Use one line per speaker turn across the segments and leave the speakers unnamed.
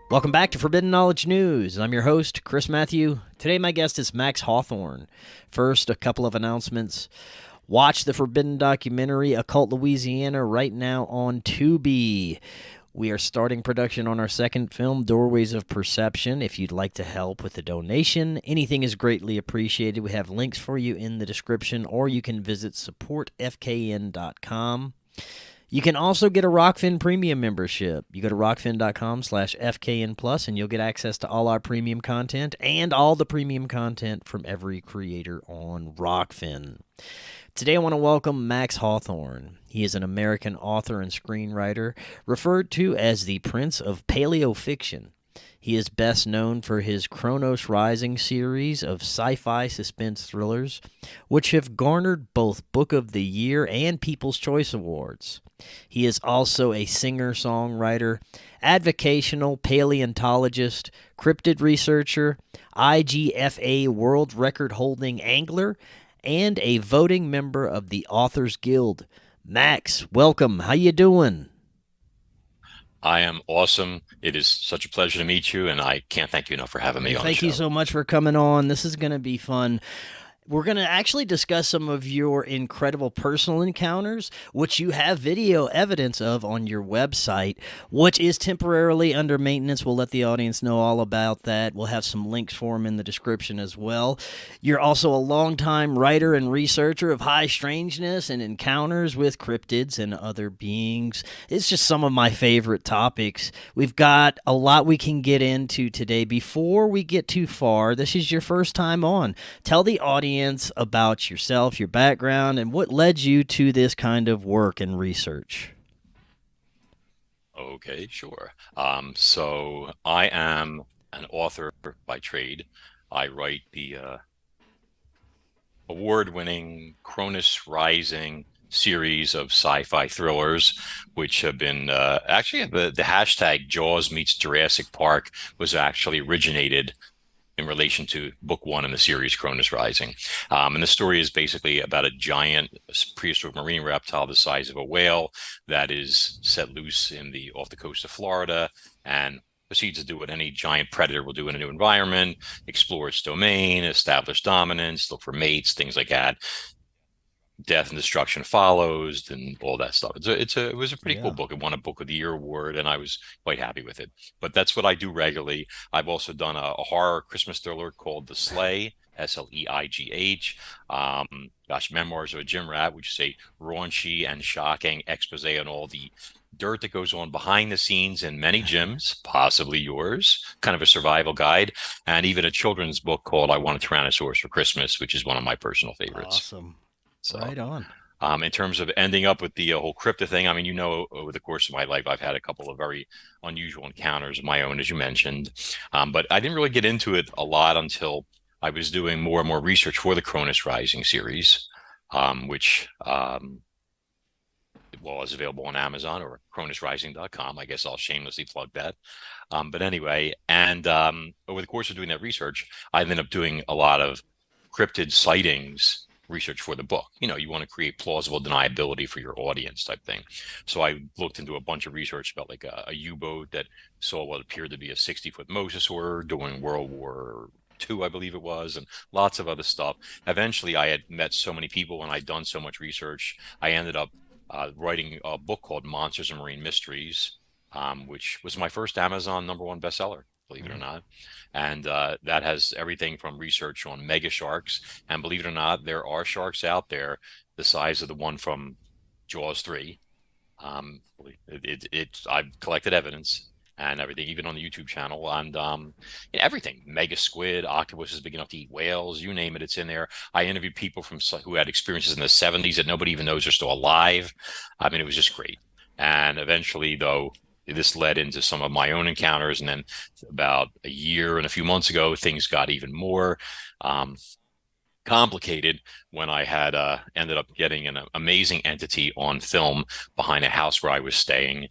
Welcome back to Forbidden Knowledge News. I'm your host, Chris Matthew. Today my guest is Max Hawthorne. First, a couple of announcements. Watch the Forbidden documentary, Occult Louisiana, right now on Tubi. We are starting production on our second film, Doorways of Perception. If you'd like to help with a donation, anything is greatly appreciated. We have links for you in the description, or you can visit supportfkn.com. You can also get a Rokfin premium membership. You go to rokfin.com/FKN Plus, and you'll get access to all our premium content and all the premium content from every creator on Rokfin. Today I want to welcome Max Hawthorne. He is an American author and screenwriter, referred to as the Prince of Paleofiction. He is best known for his Kronos Rising series of sci-fi suspense thrillers, which have garnered both Book of the Year and People's Choice Awards. He is also a singer-songwriter, advocational paleontologist, cryptid researcher, IGFA world record-holding angler, and a voting member of the Authors Guild. Max, welcome. How you doing?
I am awesome. It is such a pleasure to meet you, and I can't thank you enough for having me on the show.
Thank you so much for coming on. This is going to be fun. We're going to actually discuss some of your incredible personal encounters, which you have video evidence of on your website, which is temporarily under maintenance. We'll let the audience know all about that. We'll have some links for them in the description as well. You're also a longtime writer and researcher of high strangeness and encounters with cryptids and other beings. It's just some of my favorite topics. We've got a lot we can get into today. Before we get too far, this is your first time on. Tell the audience about yourself, your background, and what led you to this kind of work and research.
Okay, sure. So I am an author by trade. I write the award-winning Kronos Rising series of sci-fi thrillers, which have been actually the hashtag Jaws meets Jurassic Park was actually originated in relation to book one in the series Kronos Rising. And the story is basically about a giant prehistoric marine reptile the size of a whale that is set loose off the coast of Florida and proceeds to do what any giant predator will do in a new environment: explore its domain, establish dominance, look for mates, things like that. Death and destruction follows and all that stuff. It was a pretty cool book. It won a Book of the Year award, and I was quite happy with it. But that's what I do regularly. I've also done a horror Christmas thriller called The Sleigh, Sleigh. Memoirs of a Gym Rat, which is a raunchy and shocking expose on all the dirt that goes on behind the scenes in many gyms, possibly yours, kind of a survival guide, and even a children's book called I Want a Tyrannosaurus for Christmas, which is one of my personal favorites.
Awesome.
So,
right on.
In terms of ending up with the whole cryptid thing, I mean, over the course of my life, I've had a couple of very unusual encounters of my own, as you mentioned. But I didn't really get into it a lot until I was doing more and more research for the Kronos Rising series, which is available on Amazon or kronosrising.com. I guess I'll shamelessly plug that. But anyway, and over the course of doing that research, I ended up doing a lot of cryptid sightings research for the book. You want to create plausible deniability for your audience type thing. So I looked into a bunch of research about like a U-boat that saw what appeared to be a 60-foot mosasaur during World War II, I believe it was, and lots of other stuff. Eventually, I had met so many people and I'd done so much research, I ended up writing a book called Monsters and Marine Mysteries, which was my first Amazon #1 bestseller, believe it or not. And that has everything from research on mega sharks. And believe it or not, there are sharks out there the size of the one from Jaws 3. I've collected evidence and everything, even on the YouTube channel, and everything. Mega squid, octopuses big enough to eat whales, you name it, it's in there. I interviewed people who had experiences in the 70s that nobody even knows are still alive. I mean, it was just great. And eventually, though, this led into some of my own encounters. And then about a year and a few months ago, things got even more complicated when I had ended up getting an amazing entity on film behind a house where I was staying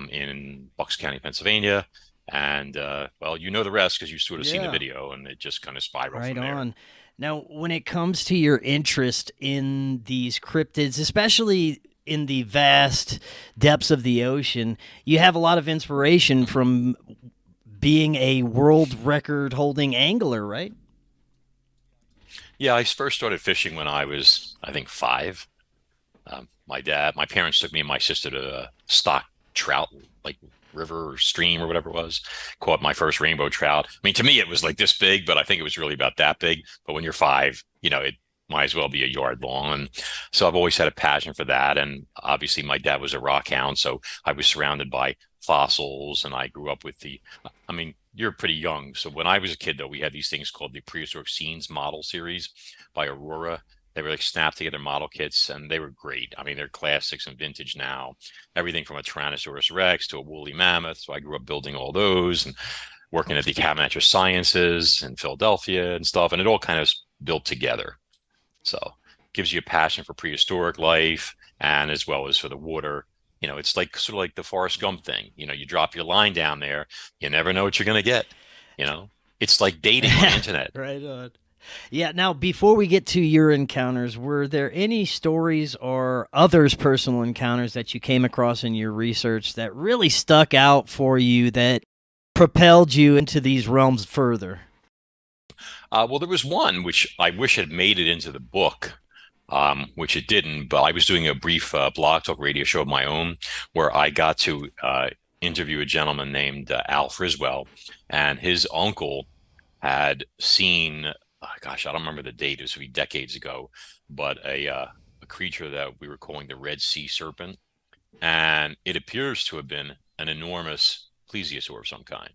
in Bucks County, Pennsylvania. And, well, you know the rest because you've sort of seen the video, and it just kind of spiraled from there. Right on.
Now, when it comes to your interest in these cryptids, especially in the vast depths of the ocean, you have a lot of inspiration from being a world record holding angler, right?
Yeah, I first started fishing when I was, I think, 5. My parents took me and my sister to stock trout, like river or stream or whatever it was. Caught my first rainbow trout. I mean, to me, it was like this big, but I think it was really about that big. But when you're 5, it might as well be a yard long. And so I've always had a passion for that. And obviously, my dad was a rock hound, so I was surrounded by fossils, and I grew up with I mean, you're pretty young. So when I was a kid, though, we had these things called the Prehistoric Scenes model series by Aurora. They were like snap together model kits, and they were great. I mean, they're classics and vintage now. Everything from a Tyrannosaurus Rex to a woolly mammoth. So I grew up building all those and working at the Cabinet of Sciences in Philadelphia and stuff. And it all kind of built together. So it gives you a passion for prehistoric life and as well as for the water. It's like sort of like the Forrest Gump thing. You drop your line down there, you never know what you're going to get. It's like dating on the internet.
Right on. Yeah, now before we get to your encounters, were there any stories or others' personal encounters that you came across in your research that really stuck out for you that propelled you into these realms further?
Well, there was one which I wish had made it into the book, which it didn't, but I was doing a brief blog talk radio show of my own where I got to interview a gentleman named Al Friswell, and his uncle had seen gosh, I don't remember the date. It was decades ago, but a creature that we were calling the Red Sea Serpent, and it appears to have been an enormous plesiosaur of some kind.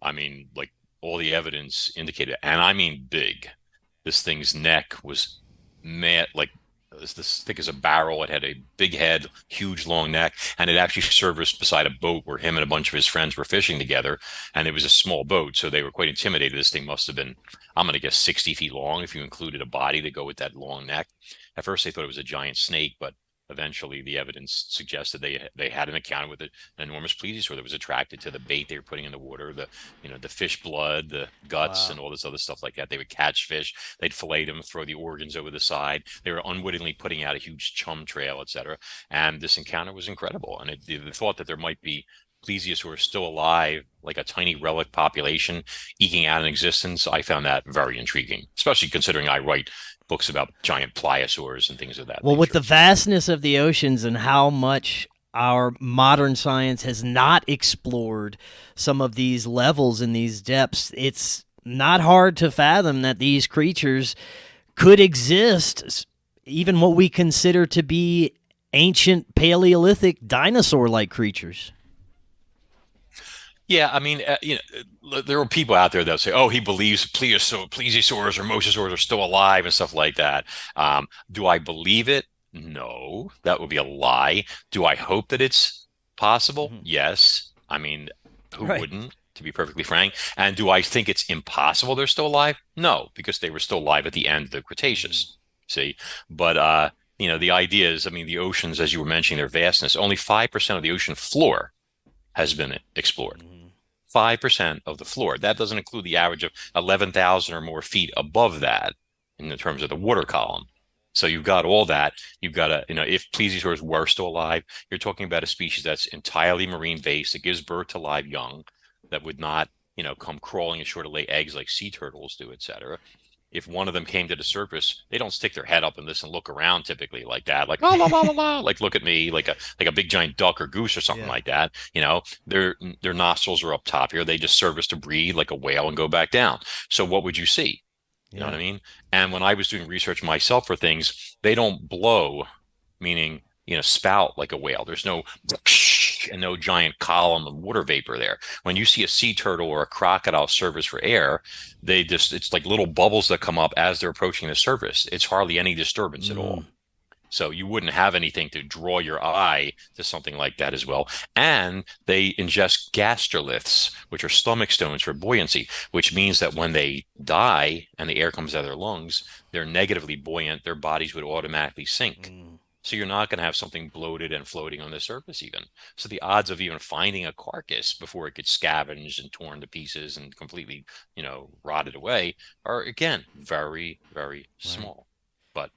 I mean, like all the evidence indicated, and I mean big. This thing's neck was mad, like this thick as a barrel. It had a big head, huge long neck, and it actually serviced beside a boat where him and a bunch of his friends were fishing together. And it was a small boat, so they were quite intimidated. This thing must have been, I'm going to guess, 60 feet long if you included a body to go with that long neck. At first, they thought it was a giant snake, but eventually the evidence suggested they had an encounter with an enormous plesiosaur that was attracted to the bait they were putting in the water, the fish blood, the guts, and all this other stuff like that. They would catch fish, they'd fillet them, throw the organs over the side. They were unwittingly putting out a huge chum trail, etc. And this encounter was incredible. And the thought that there might be plesiosaurs still alive, like a tiny relic population eking out an existence, I found that very intriguing, especially considering I write books about giant pliosaurs and things of that
Well,
nature.
with the vastness of the oceans and how much our modern science has not explored some of these levels and these depths, it's not hard to fathom that these creatures could exist, even what we consider to be ancient Paleolithic dinosaur-like creatures.
Yeah, I mean, there are people out there that say, "Oh, he believes plesiosaurs or mosasaurs are still alive and stuff like that." Do I believe it? No, that would be a lie. Do I hope that it's possible?
Mm-hmm.
Yes. I mean, who
Right.
wouldn't, to be perfectly frank? And do I think it's impossible they're still alive? No, because they were still alive at the end of the Cretaceous. See, but the idea is, I mean, the oceans, as you were mentioning, their vastness, only 5% of the ocean floor has been explored. 5% of the floor. That doesn't include the average of 11,000 or more feet above that in terms of the water column. So you've got all that. You've got if plesiosaurs were still alive, you're talking about a species that's entirely marine based, that gives birth to live young, that would not, come crawling ashore to lay eggs like sea turtles do, etc. If one of them came to the surface, they don't stick their head up and listen, look around typically like that, like la la la la la, like look at me, like a big giant duck or goose or something like that. Their nostrils are up top here. They just serve us to breathe like a whale and go back down. So what would you see? You know what I mean? And when I was doing research myself for things, they don't blow, meaning spout like a whale. There's no and no giant column of water vapor there. When you see a sea turtle or a crocodile surface for air, it's like little bubbles that come up as they're approaching the surface. It's hardly any disturbance at all. So you wouldn't have anything to draw your eye to something like that as well. And they ingest gastroliths, which are stomach stones for buoyancy, which means that when they die and the air comes out of their lungs, they're negatively buoyant. Their bodies would automatically sink. So you're not going to have something bloated and floating on the surface even. So the odds of even finding a carcass before it gets scavenged and torn to pieces and completely, rotted away are, again, very, very small. But,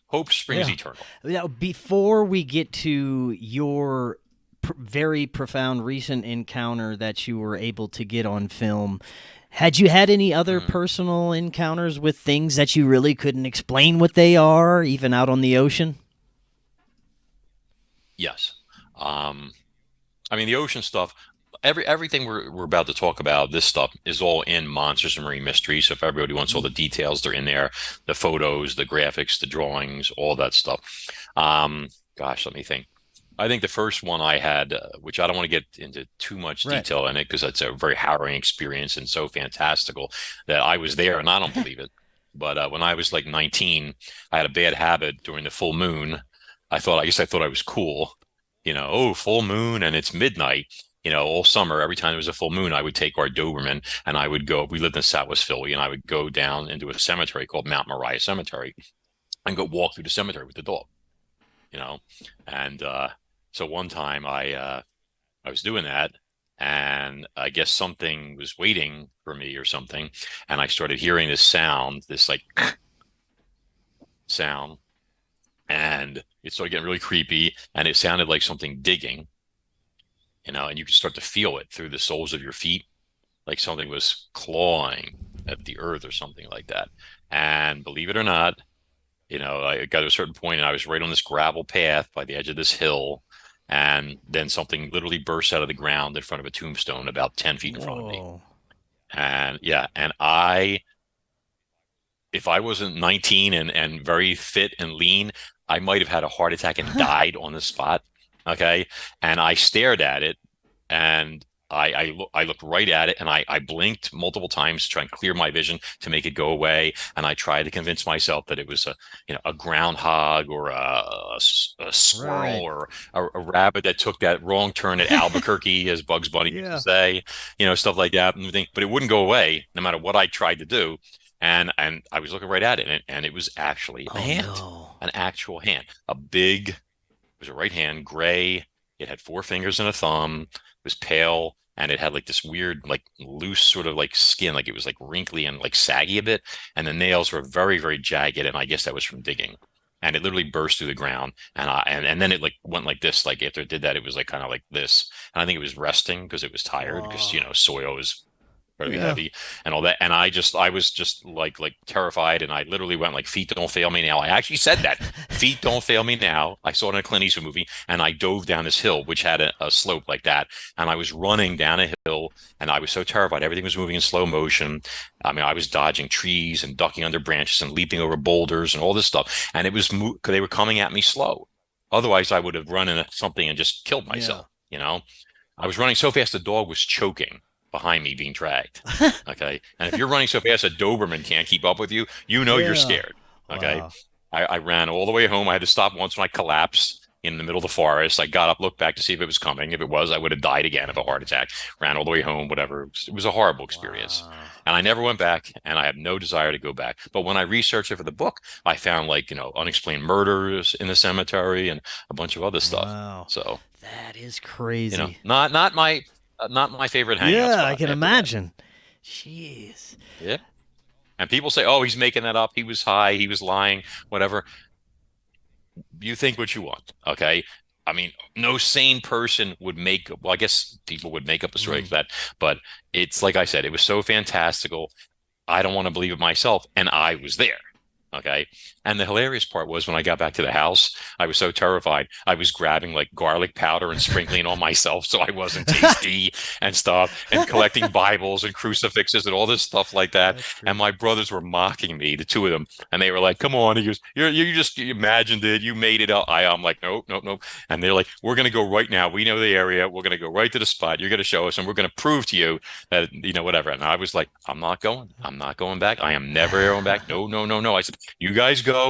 hope springs eternal.
Now, before we get to your very profound recent encounter that you were able to get on film. Had you had any other personal encounters with things that you really couldn't explain what they are, even out on the ocean?
Yes. I mean, the ocean stuff, everything we're about to talk about, this stuff is all in Monsters and Marine Mysteries. So if everybody wants all the details, they're in there, the photos, the graphics, the drawings, all that stuff. Gosh, let me think. I think the first one I had, which I don't want to get into too much detail in it because it's a very harrowing experience and so fantastical that I was there and I don't believe it. But when I was like 19, I had a bad habit during the full moon. I guess I thought I was cool, oh, full moon and it's midnight. All summer, every time there was a full moon, I would take our Doberman and I would go. We lived in Southwest Philly, and I would go down into a cemetery called Mount Moriah Cemetery and go walk through the cemetery with the dog. And so one time I was doing that, and I guess something was waiting for me or something, and I started hearing this sound, this like sound, and it started getting really creepy, and it sounded like something digging. And you could start to feel it through the soles of your feet, like something was clawing at the earth or something like that. And believe it or not, I got to a certain point and I was right on this gravel path by the edge of this hill. And then something literally burst out of the ground in front of a tombstone about 10 feet in front of me. And yeah, and if I wasn't 19 and very fit and lean, I might have had a heart attack and died on the spot. Okay. And I stared at it, and I looked right at it, and I blinked multiple times to try and clear my vision to make it go away. And I tried to convince myself that it was a groundhog or a squirrel or a rabbit that took that wrong turn at Albuquerque, as Bugs Bunny used to say, stuff like that. But it wouldn't go away no matter what I tried to do. And I was looking right at it, and it was actually a hand, an actual hand, it was a right hand, gray. It had 4 fingers and a thumb. It was pale, and it had like this weird, like loose sort of like skin, like it was like wrinkly and like saggy a bit. And the nails were very, very jagged, and I guess that was from digging. And it literally burst through the ground, and then it like went like this. Like after it did that, it was like kind of like this. And I think it was resting because it was tired because soil is very heavy and all that. And I was just like terrified. And I literally went like, feet don't fail me now. I actually said that. Feet don't fail me now. I saw it in a Clint Eastwood movie, and I dove down this hill, which had a slope like that. And I was running down a hill, and I was so terrified. Everything was moving in slow motion. I mean, I was dodging trees and ducking under branches and leaping over boulders and all this stuff. And they were coming at me slow. Otherwise, I would have run into something and just killed myself. I was running so fast, the dog was choking behind me being dragged. Okay. And if you're running so fast a Doberman can't keep up with you, you're scared. Okay. Wow. I ran all the way home. I had to stop once when I collapsed in the middle of the forest. I got up, looked back to see if it was coming. If it was, I would have died again of a heart attack. Ran all the way home, whatever. It was a horrible experience. Wow. And I never went back, and I have no desire to go back. But when I researched it for the book, I found unexplained murders in the cemetery and a bunch of other stuff. Wow. So
that is crazy.
Not my favorite hangout spot.
Yeah, I can imagine. Jeez.
Yeah. And people say, oh, he's making that up. He was high. He was lying, whatever. You think what you want. Okay. I mean, no sane person would I guess people would make up a story like that. But it's like I said, it was so fantastical. I don't want to believe it myself. And I was there. Okay. And the hilarious part was when I got back to the house, I was so terrified. I was grabbing like garlic powder and sprinkling it on myself so I wasn't tasty and stuff, and collecting Bibles and crucifixes and all this stuff like that. And my brothers were mocking me, the 2 of them, and they were like, come on. He goes, you just imagined it. You made it up. I'm like, nope. And they're like, we're going to go right now. We know the area. We're going to go right to the spot. You're going to show us, and we're going to prove to you that, whatever. And I was like, I'm not going back. I am never going back. No. I said, you guys go.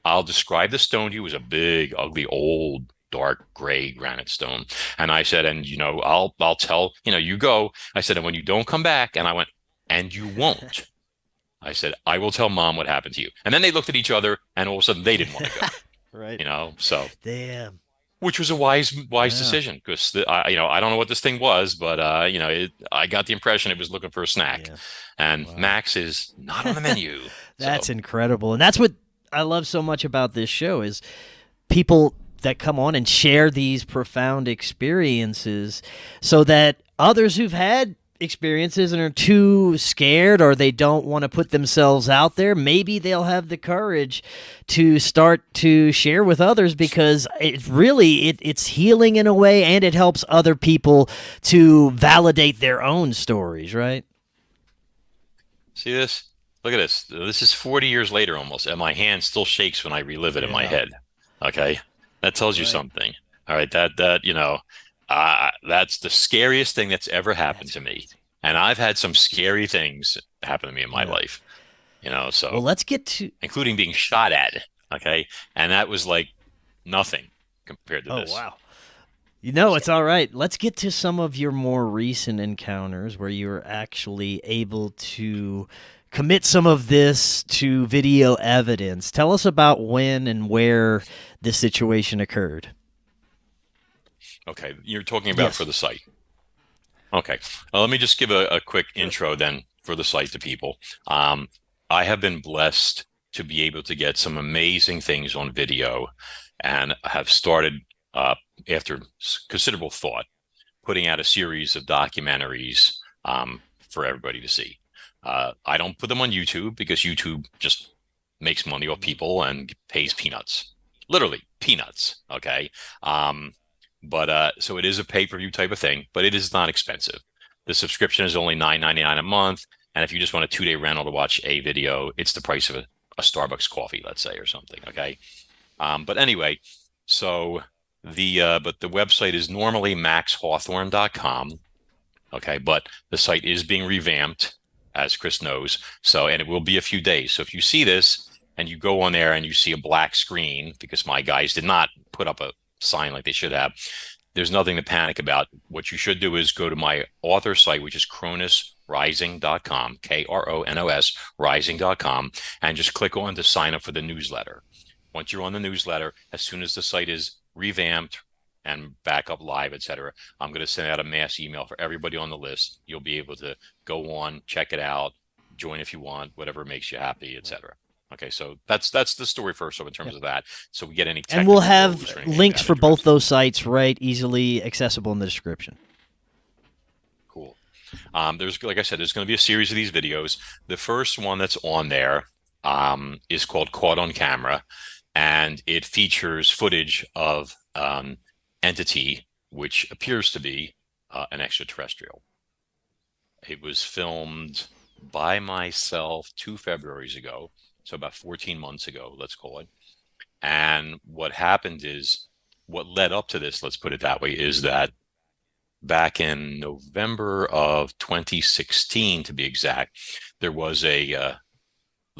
I'll describe the stone to you. It was a big, ugly, old, dark gray granite stone. And I said, and I'll tell, you go. I said, and when you don't come back, and I went, and you won't. I said, I will tell Mom what happened to you. And then they looked at each other, and all of a sudden they didn't want to go.
Right.
So
damn.
Which was a wise decision, because I don't know what this thing was, but I got the impression it was looking for a snack. Yeah. And Max is not on the menu.
That's incredible. And that's what I love so much about this show is people that come on and share these profound experiences, so that others who've had experiences and are too scared, or they don't want to put themselves out there, maybe they'll have the courage to start to share with others, because it's healing in a way, and it helps other people to validate their own stories, right?
See this? Look at this. This is 40 years later almost, and my hand still shakes when I relive it in my head. Okay, that tells you something. All right, that's the scariest thing that's ever happened to me. And I've had some scary things happen to me in my life, so
Well, let's get to
including being shot at. Okay. And that was like nothing compared to this.
Oh, wow. It's all right. Let's get to some of your more recent encounters where you were actually able to commit some of this to video evidence. Tell us about when and where this situation occurred.
Okay. You're talking about for the site. Okay. Let me just give a quick intro then for the site to people. I have been blessed to be able to get some amazing things on video, and have started, after considerable thought, putting out a series of documentaries for everybody to see. I don't put them on YouTube because YouTube just makes money off people and pays peanuts, literally peanuts. Okay. So it is a pay-per-view type of thing, but it is not expensive. The subscription is only $9.99 a month. And if you just want a 2-day rental to watch a video, it's the price of a Starbucks coffee, let's say, or something. Okay. But anyway, so but the website is normally maxhawthorne.com. Okay. But the site is being revamped, as Chris knows. And it will be a few days. So if you see this and you go on there and you see a black screen, because my guys did not put up a sign like they should have, there's nothing to panic about. What you should do is go to my author site, which is kronosrising.com, KRONOS rising.com, and just click on to sign up for the newsletter. Once you're on the newsletter, as soon as the site is revamped and back up live, etc., I'm going to send out a mass email for everybody on the list. You'll be able to go on, check it out, join if you want, whatever makes you happy, etc. Okay, so that's the story first. So in terms of that, so we get any,
and we'll have links for both those sites, right, easily accessible in the description.
Cool. There's, like I said, there's going to be a series of these videos. The first one that's on there is called Caught on Camera, and it features footage of entity which appears to be an extraterrestrial. It was filmed by myself 2 Februarys ago. So about 14 months ago, let's call it. And what happened is, what led up to this, let's put it that way, is that back in November of 2016, to be exact, there was the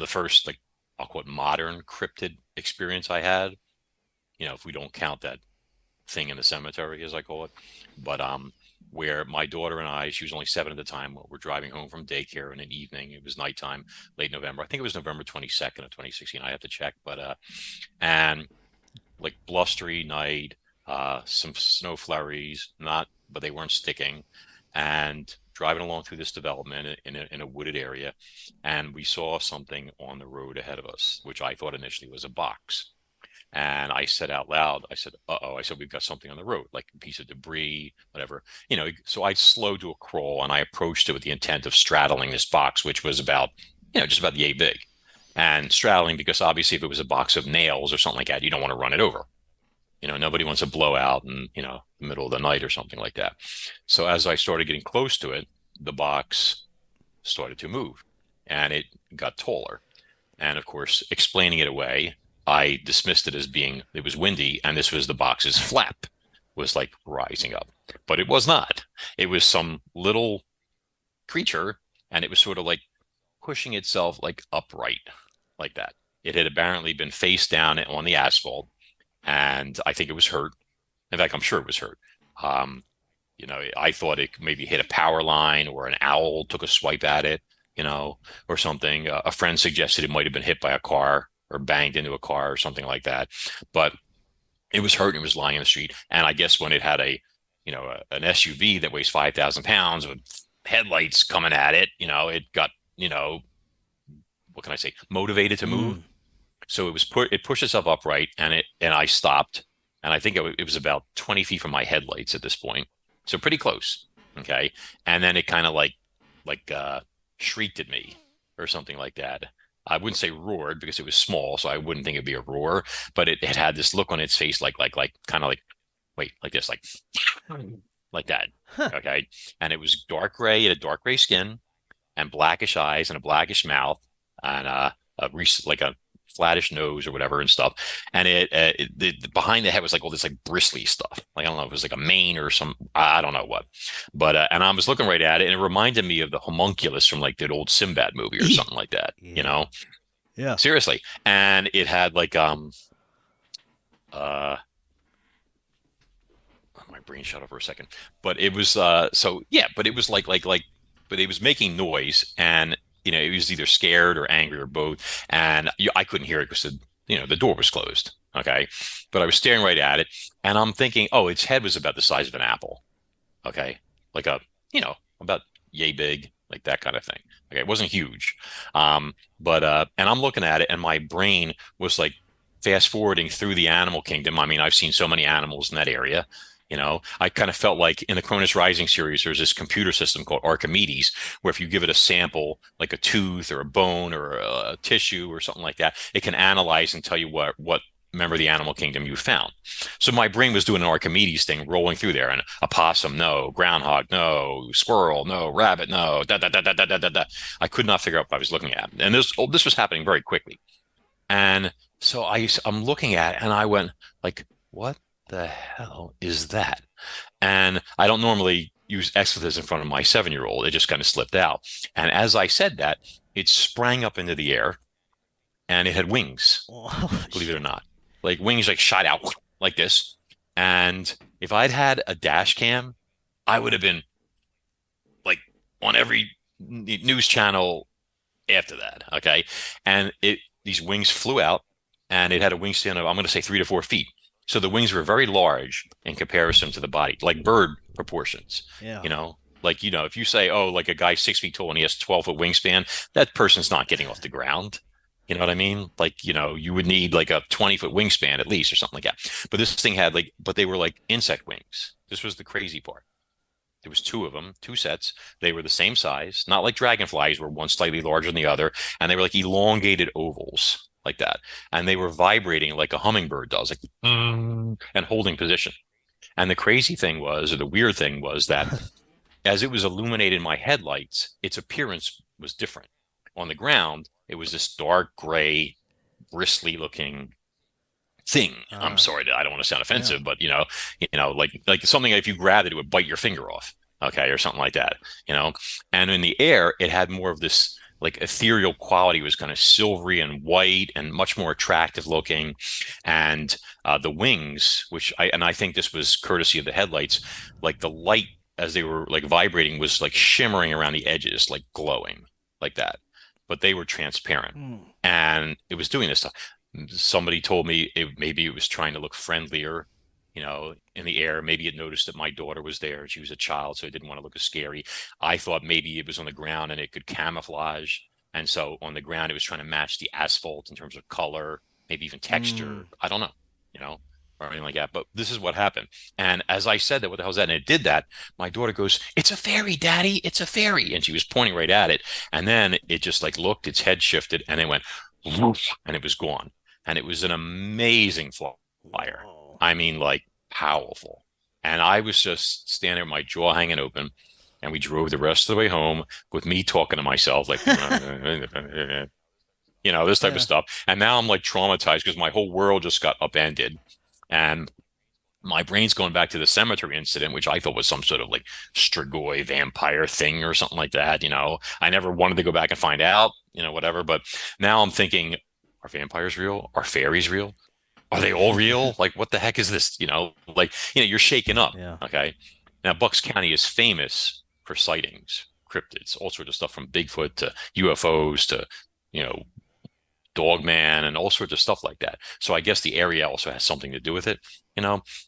first, like, I'll call it modern cryptid experience I had. If we don't count that thing in the cemetery, as I call it. But where my daughter and I, she was only 7 at the time, we're driving home from daycare in an evening. It was nighttime, late November. I think it was November 22nd of 2016. I have to check, but and like blustery night, some snow flurries, but they weren't sticking, and driving along through this development in a wooded area, and we saw something on the road ahead of us, which I thought initially was a box. And I said out loud, I said, uh-oh, I said, we've got something on the road, like a piece of debris, whatever. So I slowed to a crawl, and I approached it with the intent of straddling this box, which was about, just about yay big. And straddling, because obviously if it was a box of nails or something like that, you don't want to run it over. Nobody wants a blowout in, the middle of the night or something like that. So as I started getting close to it, the box started to move, and it got taller. And of course, explaining it away, I dismissed it as being, it was windy, and this was the box's flap was like rising up, but it was not. It was some little creature, and it was sort of like pushing itself like upright like that. It had apparently been face down on the asphalt, and I think it was hurt. In fact, I'm sure it was hurt. I thought it maybe hit a power line, or an owl took a swipe at it, or something. A friend suggested it might have been hit by a car or banged into a car or something like that. But it was hurt, and it was lying in the street. And I guess when it had an SUV that weighs 5,000 pounds with headlights coming at it, it got, what can I say, motivated to move. So it pushed itself upright, and I stopped, and I think it was about 20 feet from my headlights at this point, so pretty close. Okay, and then it kind of like shrieked at me or something like that. I wouldn't say roared because it was small, so I wouldn't think it'd be a roar, but it had this look on its face, like kind of like wait, like this, like that.
Huh.
Okay, and it was dark gray. It had dark gray skin and blackish eyes and a blackish mouth and like a flattish nose or whatever and stuff. And behind the head was like all this like bristly stuff. Like I don't know if it was like a mane or some I don't know what. But and I was looking right at it, and it reminded me of the homunculus from like that old Sinbad movie or something like that. You
Yeah.
know,
Yeah.
seriously. And it had like uh my brain shut up for a second. But it was so yeah, but it was like but it was making noise, and it was either scared or angry or both. And I couldn't hear it because the door was closed. Okay. But I was staring right at it, and I'm thinking, oh, its head was about the size of an apple. Okay. Like about yay big, like that kind of thing. Okay. It wasn't huge. But and I'm looking at it, and my brain was like fast forwarding through the animal kingdom. I mean, I've seen so many animals in that area. I kind of felt like in the Cronus Rising series, there's this computer system called Archimedes, where if you give it a sample, like a tooth or a bone or a tissue or something like that, it can analyze and tell you what member of the animal kingdom you found. So my brain was doing an Archimedes thing, rolling through there, and a possum, no; groundhog, no; squirrel, no; rabbit, no; da da da da da da da da. I could not figure out what I was looking at, and this was happening very quickly. And so I'm looking at it, and I went like, what the hell is that? And I don't normally use expletives in front of my 7-year-old. It just kind of slipped out. And as I said that, it sprang up into the air, and it had wings,
Oh,
believe it or not. Like wings like shot out like this. And if I'd had a dash cam, I would have been like on every news channel after that. Okay. And these wings flew out, and it had a wingspan of, I'm going to say 3 to 4 feet. So the wings were very large in comparison to the body, like bird proportions.
yeah.
Like, if you say, oh, like a guy's 6 feet tall and he has 12-foot wingspan, that person's not getting off the ground. You know what I mean? Like, you would need like a 20-foot wingspan at least or something like that. But this thing had but they were like insect wings. This was the crazy part. There was two of them, two sets. They were the same size, not like dragonflies where one's slightly larger than the other. And they were like elongated ovals like that. And they were vibrating like a hummingbird does, like, and holding position. And the crazy thing was, or the weird thing was that as it was illuminating my headlights, its appearance was different. On the ground, it was this dark gray, bristly looking thing. I'm sorry, I don't want to sound offensive, but like something that if you grabbed it, it would bite your finger off, okay, or something like that, And in the air, it had more of this like ethereal quality. It was kind of silvery and white and much more attractive looking, and the wings, I think this was courtesy of the headlights, like the light as they were like vibrating was like shimmering around the edges, like glowing like that, but they were transparent, and it was doing this stuff. Somebody told me maybe it was trying to look friendlier, in the air. Maybe it noticed that my daughter was there. She was a child, so it didn't want to look as scary. I thought maybe it was on the ground and it could camouflage. And so on the ground, it was trying to match the asphalt in terms of color, maybe even texture. I don't know, or anything like that. But this is what happened. And as I said that, what the hell is that? And it did that. My daughter goes, "It's a fairy, Daddy. It's a fairy." And she was pointing right at it. And then it just like looked, its head shifted, and it went, whoosh, and it was gone. And it was an amazing flyer. I mean, like powerful. And I was just standing there with my jaw hanging open. And we drove the rest of the way home with me talking to myself, like, this type of stuff. And now I'm like traumatized because my whole world just got upended. And my brain's going back to the cemetery incident, which I thought was some sort of like Strigoi vampire thing or something like that. I never wanted to go back and find out, whatever. But now I'm thinking, are vampires real? Are fairies real? Are they all real? Like, what the heck is this? You're shaken up.
Yeah.
Okay. Now, Bucks County is famous for sightings, cryptids, all sorts of stuff from Bigfoot to UFOs to, Dogman and all sorts of stuff like that. So I guess the area also has something to do with it,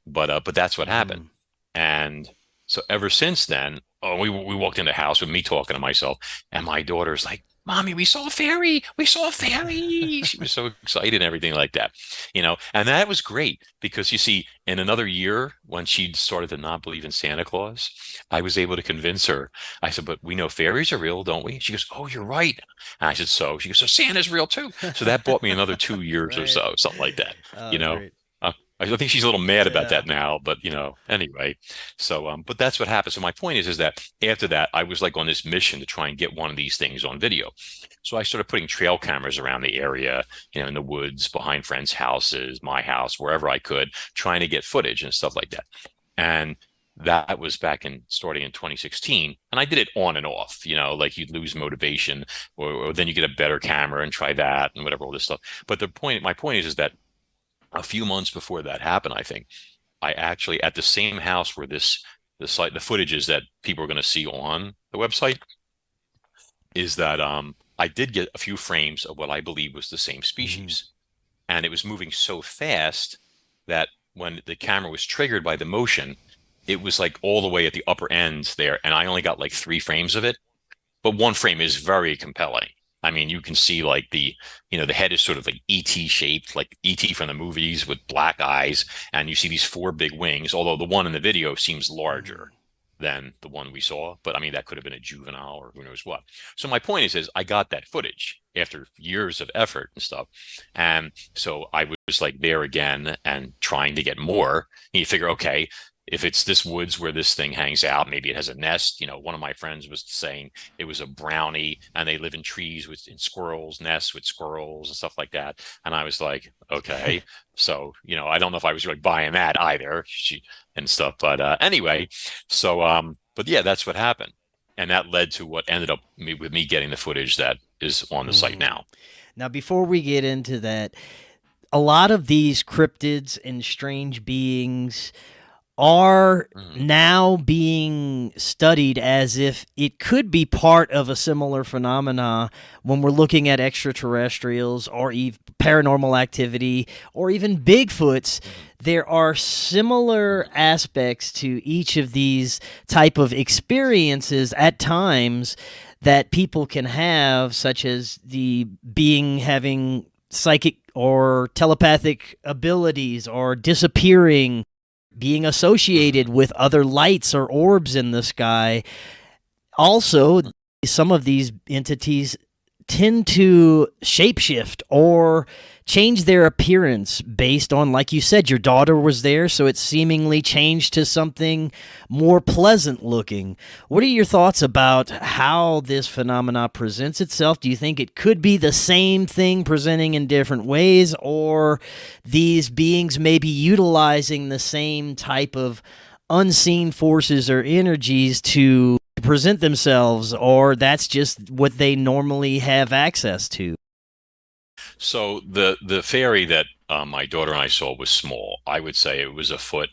but that's what happened. And so ever since then, we walked in the house with me talking to myself, and my daughter's like, Mommy, we saw a fairy. We saw a fairy. She was so excited and everything like that, and that was great because you see, in another year, when she started to not believe in Santa Claus, I was able to convince her. I said, but we know fairies are real, don't we? She goes, oh, you're right. And I said, so she goes, so Santa's real too. So that bought me another 2 years or
Right.
so, something like that, you
Oh,
know.
great.
I think she's a little mad about
Yeah.
that now, but anyway. So, but that's what happened. So my point is that after that, I was like on this mission to try and get one of these things on video. So I started putting trail cameras around the area, in the woods, behind friends' houses, my house, wherever I could, trying to get footage and stuff like that. And that was back in starting in 2016. And I did it on and off, like you'd lose motivation, or then you get a better camera and try that and whatever, all this stuff. But my point is that a few months before that happened, I think I actually, at the same house where the site, the footages that people are going to see on the website, is that I did get a few frames of what I believe was the same
Mhm.
species, and it was moving so fast that when the camera was triggered by the motion, it was like all the way at the upper ends there, and I only got like 3 frames of it, but one frame is very compelling. I mean, you can see like the head is sort of like ET shaped, like ET from the movies with black eyes, and you see these 4 big wings. Although the one in the video seems larger
Mhm.
than the one we saw, but I mean that could have been a juvenile or who knows what. So my point is I got that footage after years of effort and stuff, and so I was like there again and trying to get more. And you figure, okay, if it's this woods where this thing hangs out, maybe it has a nest. One of my friends was saying it was a brownie and they live in trees in squirrels, nests with squirrels and stuff like that. And I was like, okay. So, I don't know if I was really buying that either and stuff. But anyway, so, but yeah, that's what happened. And that led to what ended up with me getting the footage that is on the site
Mhm.
now.
Now, before we get into that, a lot of these cryptids and strange beings are
Mhm.
now being studied as if it could be part of a similar phenomena when we're looking at extraterrestrials or even paranormal activity or even Bigfoots.
Mhm.
There are similar
Mhm.
aspects to each of these type of experiences at times that people can have, such as the being having psychic or telepathic abilities or disappearing, being associated
Mhm.
with other lights or orbs in the sky. Also, some of these entities tend to shapeshift or change their appearance based on, like you said, your daughter was there, so it seemingly changed to something more pleasant looking. What are your thoughts about how this phenomena presents itself? Do you think it could be the same thing presenting in different ways, or these beings may be utilizing the same type of unseen forces or energies to present themselves, or that's just what they normally have access to?
So the fairy that my daughter and I saw was small. I would say it was a foot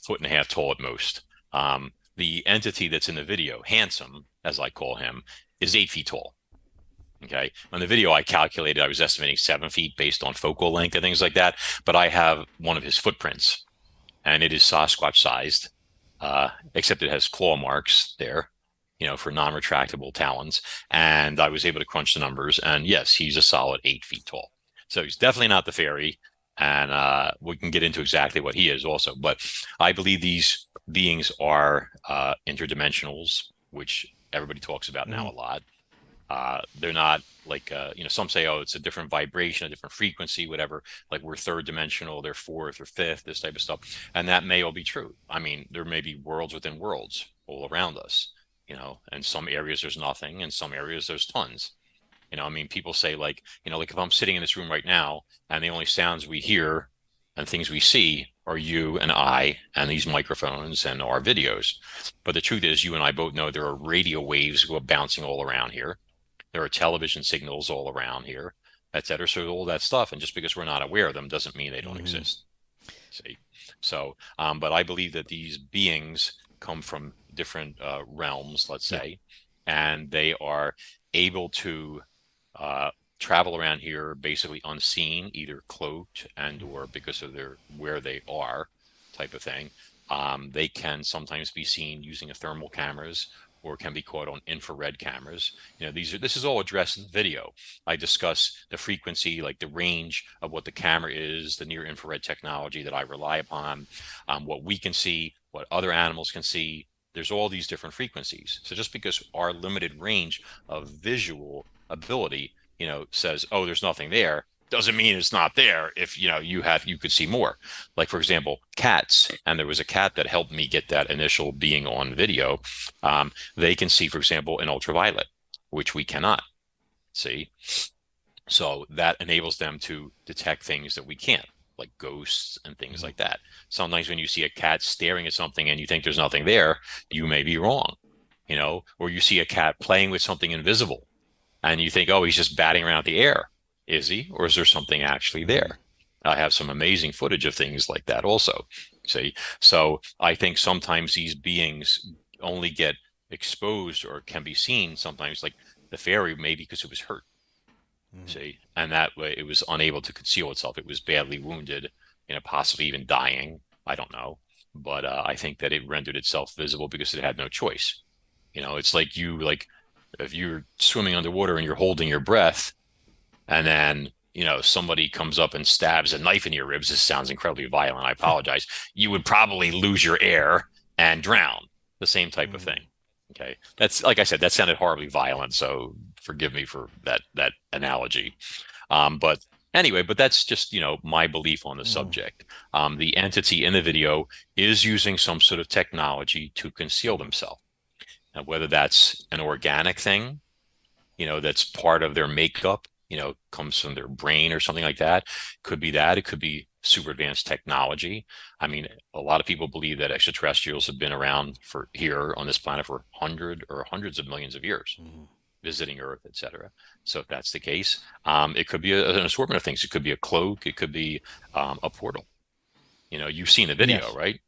and a half tall at most. The entity that's in the video, handsome as I call him, is 8 feet tall. Okay, on the video I calculated I was estimating 7 feet based on focal length and things like that. But I have one of his footprints, and it is Sasquatch sized, except it has claw marks there, for non-retractable talons. And I was able to crunch the numbers, and yes, he's a solid 8 feet tall. So he's definitely not the fairy, and we can get into exactly what he is also. But I believe these beings are interdimensionals, which everybody talks about
Mm-hmm.
now a lot. They're not like some say, oh, it's a different vibration, a different frequency, whatever. Like we're third dimensional, they're fourth or fifth, this type of stuff, and that may all be true. I mean, there may be worlds within worlds all around us, and some areas there's nothing, and some areas there's tons. I mean, people say like if I'm sitting in this room right now, and the only sounds we hear and things we see are you and I and these microphones and our videos. But the truth is, you and I both know there are radio waves go bouncing all around here. There are television signals all around here, et cetera. So all that stuff, and just because we're not aware of them doesn't mean they don't
Mm-hmm.
exist. See, so but I believe that these beings come from different realms, let's
Yeah.
say, and they are able to uh, travel around here basically unseen, either cloaked and or because of their where they are, type of thing. They can sometimes be seen using a thermal cameras or can be caught on infrared cameras. This is all addressed in the video. I discuss the frequency, like the range of what the camera is, the near infrared technology that I rely upon, what we can see, what other animals can see. There's all these different frequencies. So just because our limited range of visual ability, says, oh, there's nothing there, doesn't mean it's not there. If you could see more. Like, for example, cats, and there was a cat that helped me get that initial being on video. They can see, for example, in ultraviolet, which we cannot see. So that enables them to detect things that we can't, like ghosts and things like that. Sometimes when you see a cat staring at something and you think there's nothing there, you may be wrong, or you see a cat playing with something invisible and you think, oh, he's just batting around the air. Is he, or is there something actually there? I have some amazing footage of things like that also. See, so I think sometimes these beings only get exposed or can be seen sometimes, like the fairy, maybe because it was hurt. See, and that way it was unable to conceal itself. It was badly wounded, possibly even dying. I don't know, but I think that it rendered itself visible because it had no choice. It's like if you're swimming underwater and you're holding your breath, and then somebody comes up and stabs a knife in your ribs. This sounds incredibly violent. I apologize. You would probably lose your air and drown. The same type of thing. Okay, that's, like I said, that sounded horribly violent, so forgive me for that analogy. But anyway, that's just my belief on the subject. The entity in the video is using some sort of technology to conceal themselves. Now, whether that's an organic thing, that's part of their makeup, comes from their brain or something like that. Could be that. It could be super advanced technology. I mean, a lot of people believe that extraterrestrials have been around here on this planet for hundreds of millions of years, visiting Earth, etc. So if that's the case, it could be an assortment of things. It could be a cloak. It could be a portal. You've seen the video,
Yes.
right?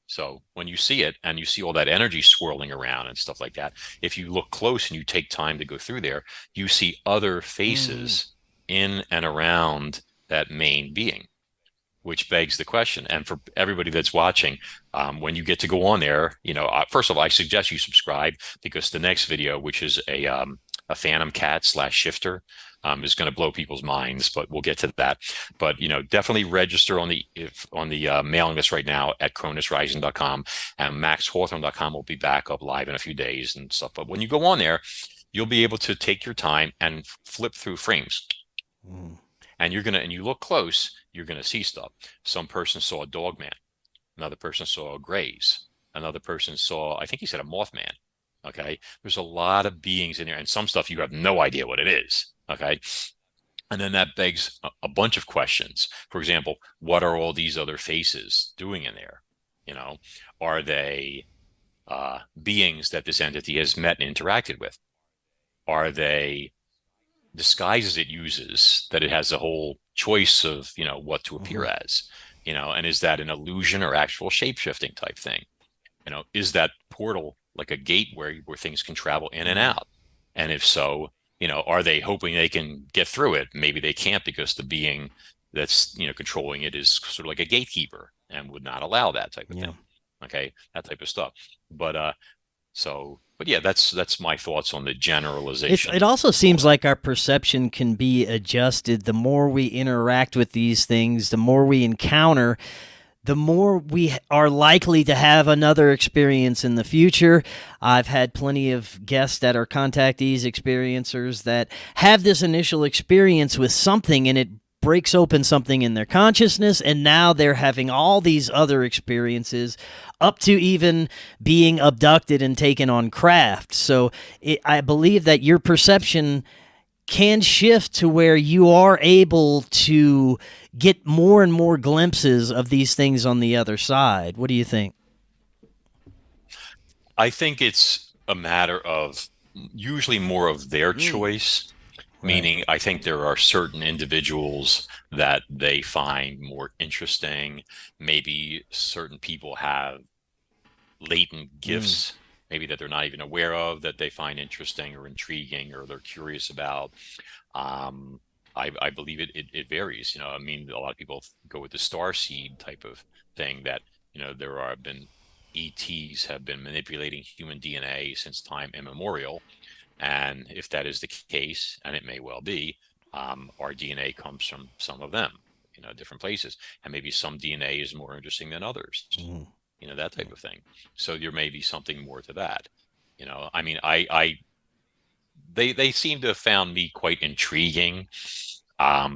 So when you see it and you see all that energy swirling around and stuff like that, if you look close and you take time to go through there, you see other faces in and around that main being, which begs the question. And for everybody that's watching, when you get to go on there, first of all, I suggest you subscribe, because the next video, which is a phantom cat / shifter, is going to blow people's minds, but we'll get to that. But definitely register on the mailing list right now at cronusrising.com, and maxhawthorne.com will be back up live in a few days and stuff. But when you go on there, you'll be able to take your time and flip through frames, and you look close, you're gonna see stuff. Some person saw a dog man, another person saw a graze, another person saw, I think he said, a mothman. Okay, there's a lot of beings in there, and some stuff you have no idea what it is. Okay. And then that begs a bunch of questions. For example, what are all these other faces doing in there? Are they beings that this entity has met and interacted with? Are they disguises it uses that it has a whole choice of, what to appear as? And is that an illusion or actual shape-shifting type thing? Is that portal like a gate where things can travel in and out? And if so, are they hoping they can get through it? Maybe they can't, because the being that's, controlling it is sort of like a gatekeeper and would not allow that type of thing. Okay, that type of stuff. But yeah, that's my thoughts on the generalization.
It also seems like our perception can be adjusted. The more we interact with these things, the more we encounter, the more we are likely to have another experience in the future. I've had plenty of guests that are contactees, experiencers, that have this initial experience with something, and it breaks open something in their consciousness, and now they're having all these other experiences, up to even being abducted and taken on craft. So I believe that your perception can shift to where you are able to get more and more glimpses of these things on the other side. What do you think?
I think it's a matter of usually more of their choice. Meaning, I think there are certain individuals that they find more interesting. Maybe certain people have latent gifts, maybe that they're not even aware of, that they find interesting or intriguing, or they're curious about. I believe it varies. A lot of people go with the star seed type of thing, that there have been ETs have been manipulating human DNA since time immemorial. And if that is the case, and it may well be, our DNA comes from some of them, different places. And maybe some DNA is more interesting than others,
Mm.
that type of thing. So there may be something more to that. I mean, they seem to have found me quite intriguing,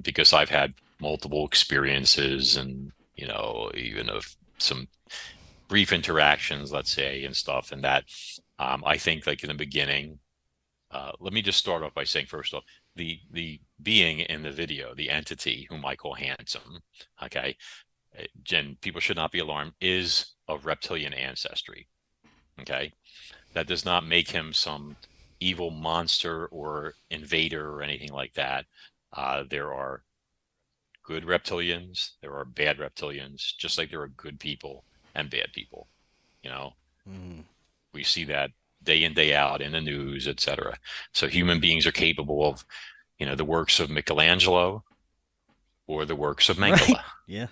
because I've had multiple experiences and, even of some brief interactions, let's say, and stuff. And that, I think, like in the beginning, let me just start off by saying, first off, the being in the video, the entity whom I call handsome, okay, Jen, people should not be alarmed, is of reptilian ancestry. Okay, that does not make him some evil monster or invader or anything like that. There are good reptilians, there are bad reptilians, just like there are good people and bad people. You know,
Mm.
we see that day in, day out in the news, etc. So human beings are capable of, the works of Michelangelo or the works of
Right.
Mengele.
Yeah.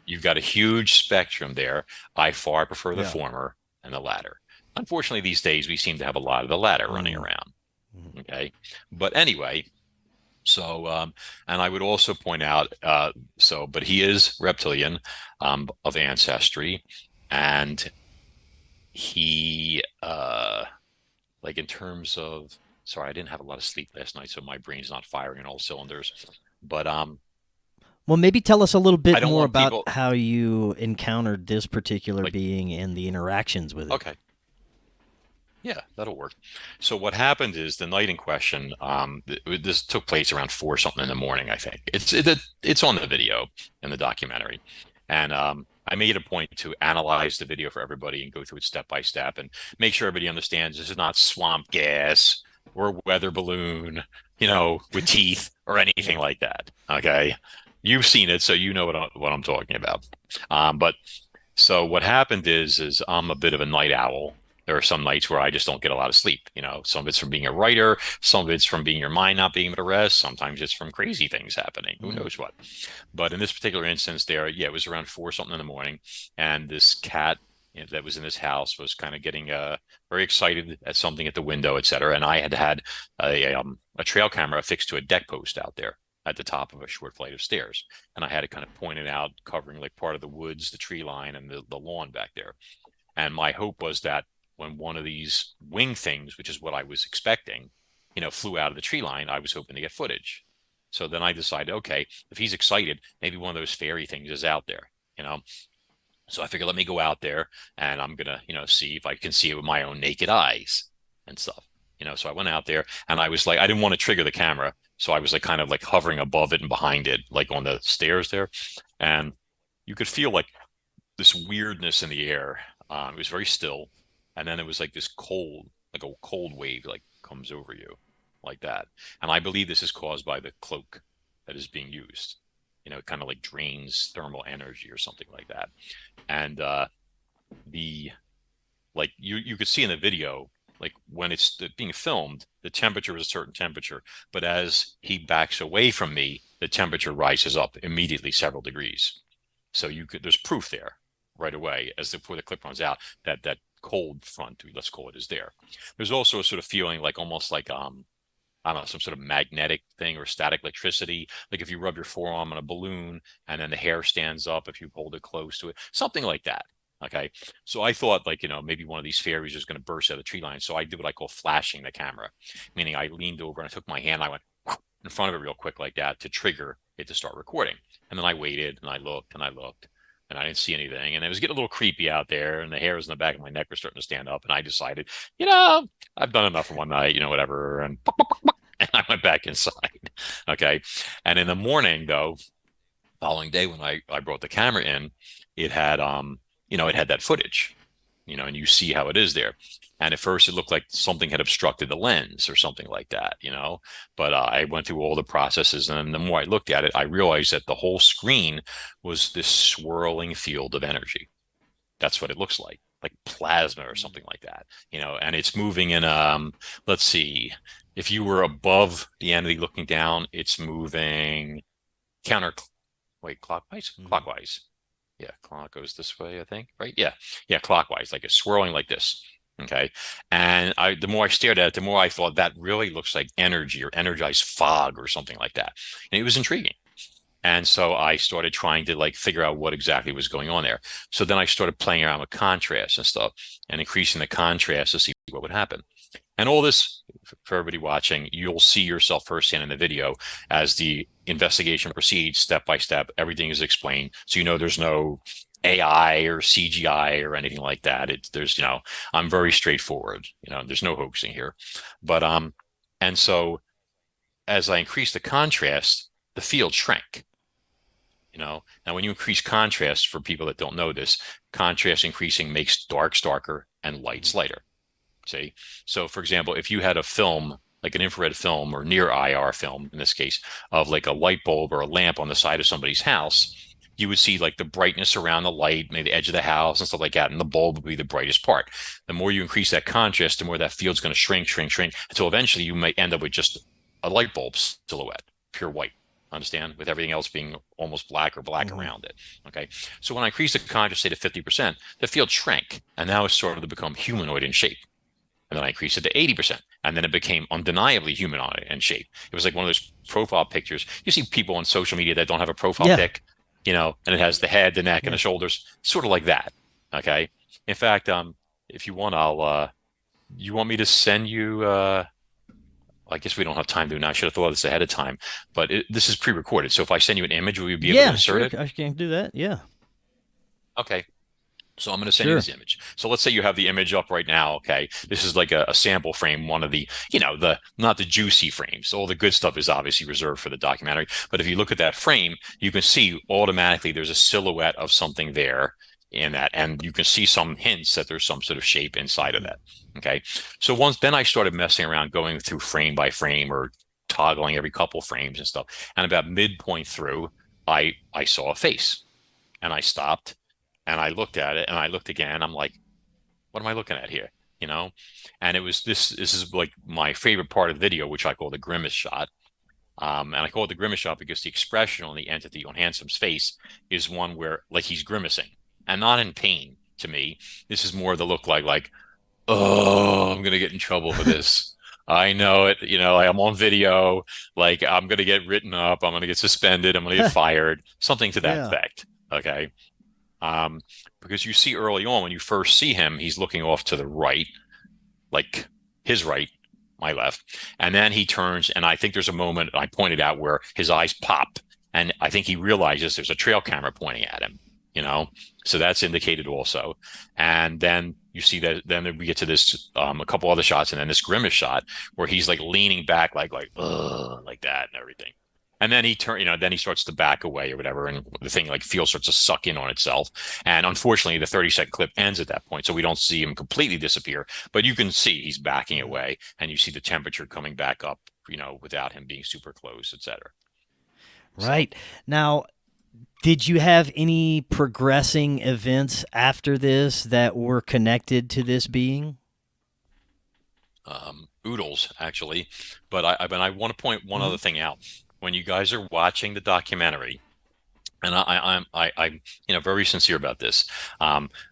You've got a huge spectrum there. I far prefer the
Yeah.
former and the latter. Unfortunately, these days we seem to have a lot of the latter running
Mm.
around.
Mm.
Okay, but anyway, so and I would also point out, but he is reptilian, of ancestry, and he like in terms of, sorry, I didn't have a lot of sleep last night, so my brain's not firing on all cylinders. But
Well, maybe tell us a little
I
bit
don't
more
want
about
people
how you encountered this particular
like,
being and the interactions with it.
okay, yeah, that'll work. So what happened is the night in question, this took place around 4 something in the morning, I think. It's on the video in the documentary. And I made a point to analyze the video for everybody and go through it step by step and make sure everybody understands this is not swamp gas or a weather balloon, with teeth or anything
Yeah.
like that. Okay. You've seen it, so you know what I'm talking about. But so what happened is I'm a bit of a night owl. There are some nights where I just don't get a lot of sleep. Some of it's from being a writer, some of it's from being your mind not being able to rest. Sometimes it's from crazy things happening. Who
Mm.
knows what? But in this particular instance, there, yeah, it was around 4 something in the morning, and this cat, that was in this house was kind of getting very excited at something at the window, etc. And I had a trail camera affixed to a deck post out there at the top of a short flight of stairs, and I had it kind of pointed out, covering like part of the woods, the tree line, and the lawn back there. And my hope was that when one of these wing things, which is what I was expecting, flew out of the tree line, I was hoping to get footage. So then I decided, okay, if he's excited, maybe one of those fairy things is out there, you know. So I figured, let me go out there and I'm gonna, see if I can see it with my own naked eyes and stuff. So I went out there and I was like, I didn't want to trigger the camera. So I was like kind of like hovering above it and behind it, like on the stairs there. And you could feel like this weirdness in the air. It was very still. And then it was like this cold, like a cold wave, like comes over you like that. And I believe this is caused by the cloak that is being used. It kind of like drains thermal energy or something like that. And the like you could see in the video, like when it's being filmed, the temperature is a certain temperature, but as he backs away from me, the temperature rises up immediately several degrees. So there's proof there right away before the clip runs out that cold front, let's call it, is there. There's also a sort of feeling like almost like I don't know, some sort of magnetic thing or static electricity. Like if you rub your forearm on a balloon and then the hair stands up if you hold it close to it, something like that. Okay. So I thought, like, maybe one of these fairies is going to burst out of the tree line. So I did what I call flashing the camera, meaning I leaned over and I took my hand, I went in front of it real quick like that to trigger it to start recording. And then I waited and I looked and I looked and I didn't see anything. And it was getting a little creepy out there and the hairs in the back of my neck were starting to stand up. And I decided, I've done enough for one night, whatever. And I went back inside. Okay. And in the morning, though, following day when I brought the camera in, it had it had that footage, and you see how it is there. And at first it looked like something had obstructed the lens or something like that, But I went through all the processes, and the more I looked at it, I realized that the whole screen was this swirling field of energy. That's what it looks like plasma or something like that, and it's moving in, let's see, if you were above the entity looking down, it's moving clockwise.
Mm.
Clockwise. Yeah, clock goes this way, I think, right? Yeah, clockwise, like it's swirling like this. Okay. And the more I stared at it, the more I thought that really looks like energy or energized fog or something like that. And it was intriguing. And so I started trying to like figure out what exactly was going on there. So then I started playing around with contrast and stuff and increasing the contrast to see what would happen. And all this, for everybody watching, you'll see yourself firsthand in the video as the investigation proceeds step by step. Everything is explained. So, there's no AI or CGI or anything like that. I'm very straightforward. There's no hoaxing here. But, and so as I increased the contrast, the field shrank. Now when you increase contrast, for people that don't know this, contrast increasing makes darks darker and lights lighter. See? So for example, if you had a film, like an infrared film or near IR film, in this case, of like a light bulb or a lamp on the side of somebody's house, you would see like the brightness around the light, maybe the edge of the house and stuff like that. And the bulb would be the brightest part. The more you increase that contrast, the more that field's going to shrink until eventually you might end up with just a light bulb silhouette, pure white. Understand? With everything else being almost black or black around it. Okay. So when I increased the contrast, say to 50%, the field shrank and now it's started to become humanoid in shape. And then I increased it to 80%. And then it became undeniably humanoid in shape. It was like one of those profile pictures. You see people on social media that don't have a profile pic, and it has the head, the neck, and the shoulders, sort of like that. Okay. In fact, if you want, you want me to send you, I guess we don't have time to do now. I should have thought of this ahead of time, but this is pre-recorded. So if I send you an image, will you be able to insert it?
I can do that. Yeah.
Okay. So I'm going to send you this image. So let's say you have the image up right now. Okay. This is like a sample frame, one of the, not the juicy frames. All the good stuff is obviously reserved for the documentary. But if you look at that frame, you can see automatically there's a silhouette of something there in that. And you can see some hints that there's some sort of shape inside of that. Okay. So then I started messing around, going through frame by frame or toggling every couple frames and stuff. And about midpoint through, I saw a face and I stopped. And I looked at it and I looked again. I'm like, what am I looking at here? And it was this is like my favorite part of the video, which I call the grimace shot. And I call it the grimace shot because the expression on the entity on Handsome's face is one where like he's grimacing and not in pain to me. This is more the look like, oh, I'm going to get in trouble for this. I know it. I'm on video. Like I'm going to get written up. I'm going to get suspended. I'm going to get fired. Something to that effect. Okay. Because you see early on when you first see him, he's looking off to the right, like his right, my left. And then he turns, and I think there's a moment I pointed out where his eyes pop. And I think he realizes there's a trail camera pointing at him, so that's indicated also. And then you see that then we get to this, a couple other shots, and then this grimace shot where he's like leaning back, like that and everything. And then then he starts to back away or whatever. And the thing like field starts to suck in on itself. And unfortunately, the 30-second clip ends at that point. So we don't see him completely disappear, but you can see he's backing away and you see the temperature coming back up, without him being super close, etc.
Right. Now, did you have any progressing events after this that were connected to this being?
Oodles, actually. But I want to point one other thing out. When you guys are watching the documentary, and I'm very sincere about this,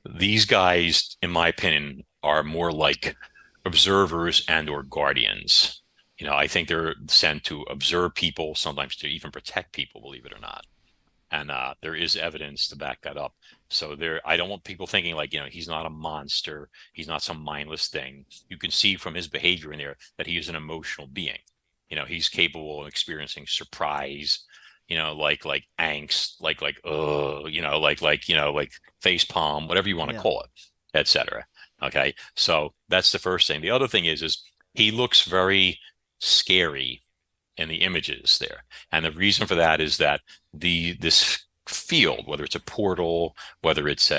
these guys, in my opinion, are more like observers and or guardians. I think they're sent to observe people, sometimes to even protect people, believe it or not. And there is evidence to back that up. So I don't want people thinking like, he's not a monster. He's not some mindless thing. You can see from his behavior in there that he is an emotional being. He's capable of experiencing surprise, like angst, like face palm, whatever you want to call it, etc. Okay. So that's the first thing. The other thing is he looks very scary in the images there. And the reason for that is that this field, whether it's a portal, whether it's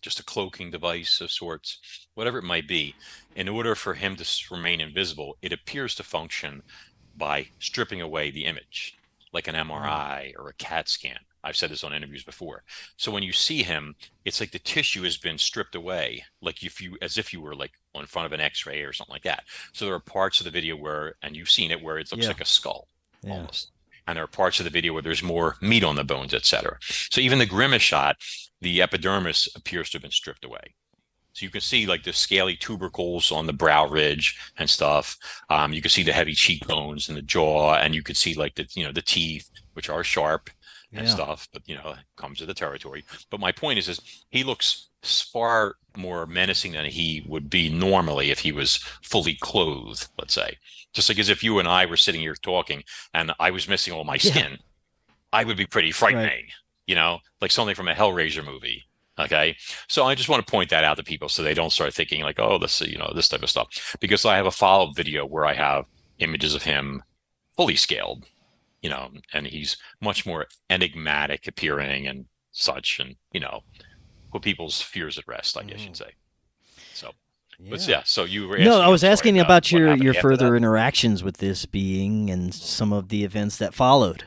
just a cloaking device of sorts, whatever it might be, in order for him to remain invisible, it appears to function by stripping away the image, like an MRI or a CAT scan. I've said this on interviews before. So when you see him, it's like the tissue has been stripped away, like as if you were like in front of an X-ray or something like that. So there are parts of the video and you've seen it, where it looks like a skull almost. and there are parts of the video where there's more meat on the bones, etc. So even the grimace shot, the epidermis appears to have been stripped away. So you can see like the scaly tubercles on the brow ridge and stuff. You can see the heavy cheekbones and the jaw, and you could see like the teeth, which are sharp and stuff, but it comes with the territory. But my point is he looks far more menacing than he would be normally if he was fully clothed, let's say. Just like as if you and I were sitting here talking and I was missing all my skin, I would be pretty frightening, like something from a Hellraiser movie. Okay. So I just want to point that out to people so they don't start thinking like, oh, this type of stuff, because I have a follow-up video where I have images of him fully scaled, and he's much more enigmatic appearing and such, and, put people's fears at rest, I guess you'd say. So, but so you were asking,
I was asking about your further
that
interactions with this being and some of the events that followed.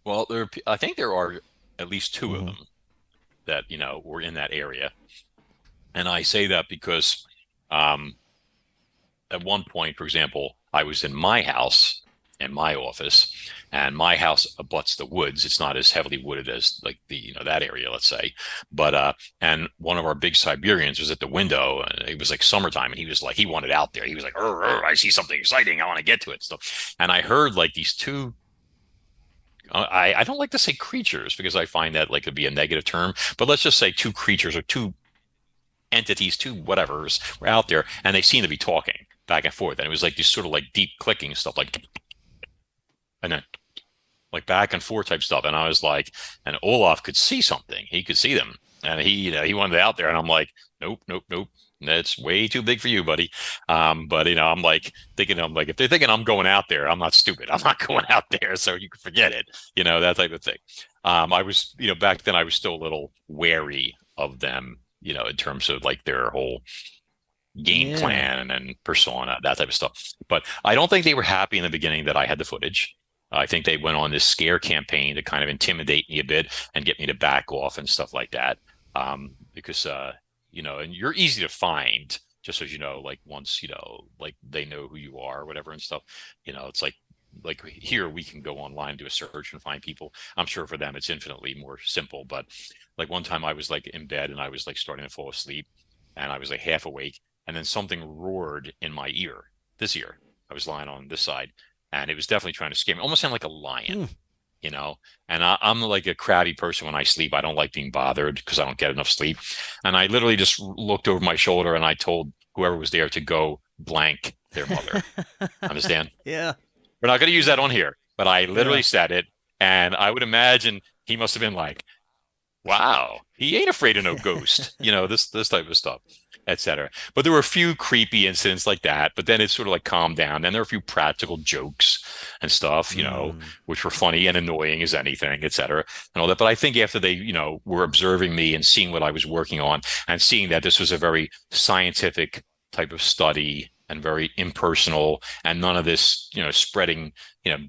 Well, I think there are at least two of them that, were in that area. And I say that because at one point, for example, I was in my house, in my office, and my house abuts the woods. It's not as heavily wooded as like that area, let's say. But and one of our big Siberians was at the window, and it was like summertime, and he was like, he wanted out there. He was like, I see something exciting. I want to get to it. And I heard like these two, I don't like to say creatures because I find that like to be a negative term, but let's just say two creatures or two entities, two whatevers were out there, and they seemed to be talking back and forth. And it was like these sort of like deep clicking stuff, like, and then like back and forth type stuff. And I was like, and Olaf could see something. He could see them. And he wanted out there. And I'm like, nope. That's way too big for you, buddy. But I'm like thinking, if they're thinking I'm going out there, I'm not stupid. I'm not going out there. So you can forget it, that type of thing. I was, back then I was still a little wary of them, in terms of like their whole game plan and persona, that type of stuff. But I don't think they were happy in the beginning that I had the footage. I think they went on this scare campaign to kind of intimidate me a bit and get me to back off and stuff like that. Because, and you're easy to find, just as like once, like they know who you are or whatever and stuff, it's like here we can go online, do a search and find people. I'm sure for them it's infinitely more simple. But like one time I was like in bed and I was like starting to fall asleep and I was like half awake, and then something roared in my ear. This ear, I was lying on this side, and it was definitely trying to scare me. Almost sounded like a lion. And I'm like a crabby person when I sleep. I don't like being bothered because I don't get enough sleep. And I literally just looked over my shoulder and I told whoever was there to go blank their mother. Understand?
Yeah.
We're not going to use that on here, but I literally said it. And I would imagine he must have been like, wow, he ain't afraid of no ghost, this type of stuff, etc. But there were a few creepy incidents like that, but then it sort of like calmed down. And there were a few practical jokes and stuff, which were funny and annoying as anything, etc. and all that. But I think after they, were observing me and seeing what I was working on and seeing that this was a very scientific type of study and very impersonal and none of this, spreading,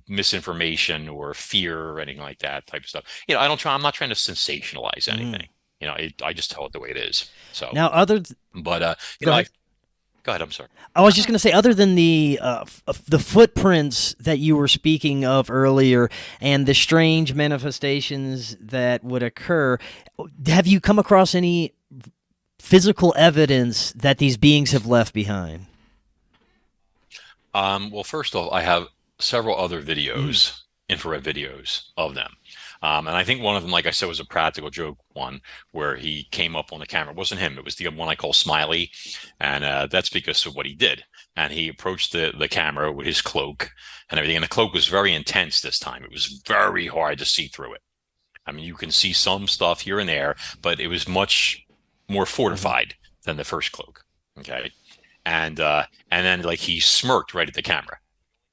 misinformation or fear or anything like that type of stuff. I'm not trying to sensationalize anything. I just tell it the way it is. So
now
go ahead. I'm sorry.
I was just going to say, other than the footprints that you were speaking of earlier and the strange manifestations that would occur, have you come across any physical evidence that these beings have left behind?
Well, first off, I have several other videos, infrared videos of them. And I think one of them, like I said, was a practical joke one where he came up on the camera. It wasn't him. It was the one I call Smiley. And that's because of what he did. And he approached the camera with his cloak and everything. And the cloak was very intense this time. It was very hard to see through it. I mean, you can see some stuff here and there, but it was much more fortified than the first cloak. Okay. And then like he smirked right at the camera.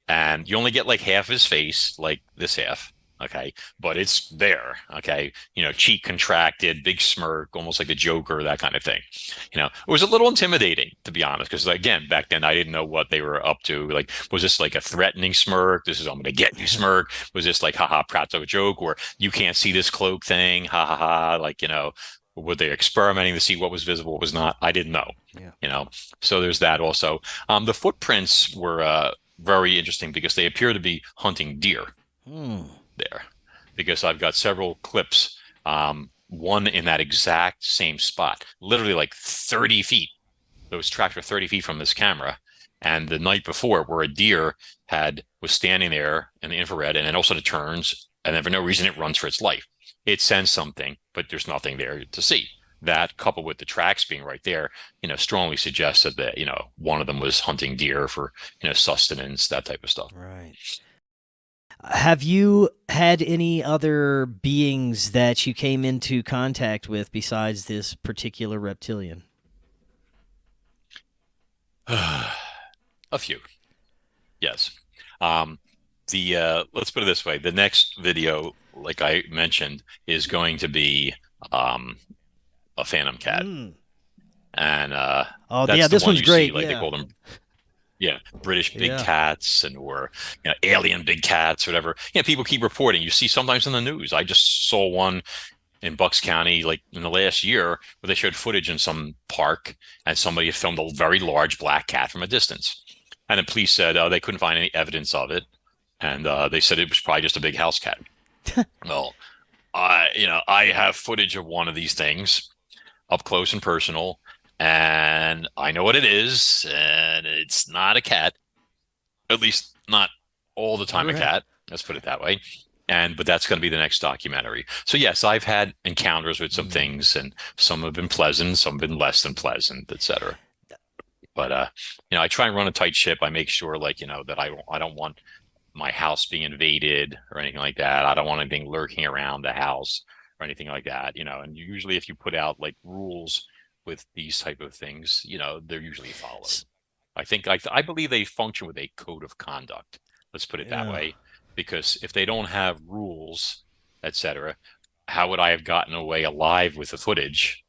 And you only get like half his face, like this half. Okay. But it's there. Okay. Cheek contracted, big smirk, almost like the Joker, that kind of thing. It was a little intimidating, to be honest, because again, back then I didn't know what they were up to. Like, was this like a threatening smirk? This is, I'm going to get you smirk. Was this like, haha, Pratt's a joke, or you can't see this cloak thing? Ha ha ha. Like, were they experimenting to see what was visible, what was not? I didn't know. So there's that also. The footprints were very interesting because they appear to be hunting deer there, because I've got several clips, one in that exact same spot, literally like 30 feet. Those tracks were 30 feet from this camera. And the night before, where a deer was standing there in the infrared, and then also it turns, and then for no reason it runs for its life. It sends something, but there's nothing there to see. That, coupled with the tracks being right there, strongly suggested that, one of them was hunting deer for, sustenance, that type of stuff.
Right. Have you had any other beings that you came into contact with besides this particular reptilian?
A few. Yes. Let's put it this way. The next video, like I mentioned, is going to be a phantom cat. And that's
this one's great.
See, they call them British big cats, or alien big cats, or whatever. People keep reporting. You see sometimes in the news. I just saw one in Bucks County, like in the last year, where they showed footage in some park, and somebody had filmed a very large black cat from a distance. And the police said they couldn't find any evidence of it, and they said it was probably just a big house cat. Well, I have footage of one of these things up close and personal, and I know what it is, and it's not a cat, at least not all the time. A cat, let's put it that way. But that's going to be the next documentary. So yes, I've had encounters with some things, and some have been pleasant, some have been less than pleasant, etc. But I try and run a tight ship. I make sure, that I don't want my house being invaded or anything like that. I don't want anything lurking around the house or anything like that. And usually, if you put out rules with these type of things, they're usually followed. I believe they function with a code of conduct. Let's put it that way. Because if they don't have rules, etc., how would I have gotten away alive with the footage,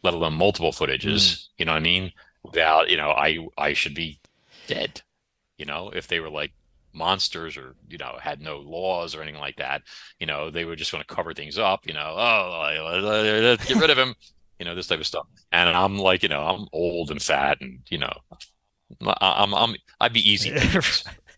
let alone multiple footages? You know what I mean? Without, I should be dead. If they were like monsters, or had no laws or anything like that, they were just going to cover things up. Let's get rid of him. This type of stuff. And I'm I'm old and fat, and I'd be easy.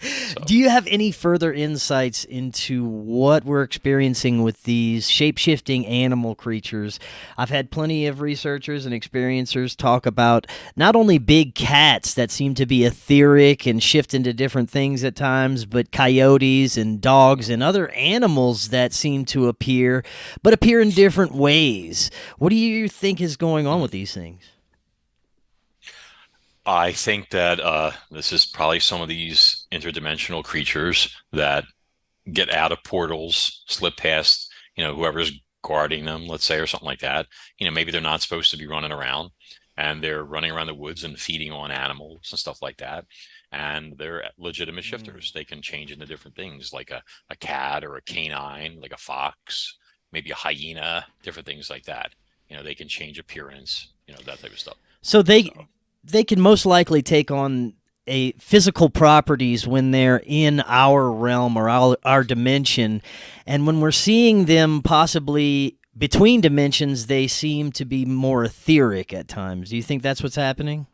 So.
Do you have any further insights into what we're experiencing with these shape-shifting animal creatures? I've had plenty of researchers and experiencers talk about not only big cats that seem to be etheric and shift into different things at times, but coyotes and dogs and other animals that seem to appear in different ways. What do you think is going on with these things?
I think that this is probably some of these interdimensional creatures that get out of portals, slip past, whoever's guarding them, let's say, or something like that. Maybe they're not supposed to be running around, and they're running around the woods and feeding on animals and stuff like that. And they're legitimate shifters. They can change into different things, like a cat or a canine, like a fox, maybe a hyena, different things like that. They can change appearance, that type of stuff.
So they can most likely take on a physical properties when they're in our realm or our dimension. And when we're seeing them possibly between dimensions, they seem to be more etheric at times. Do you think that's what's happening?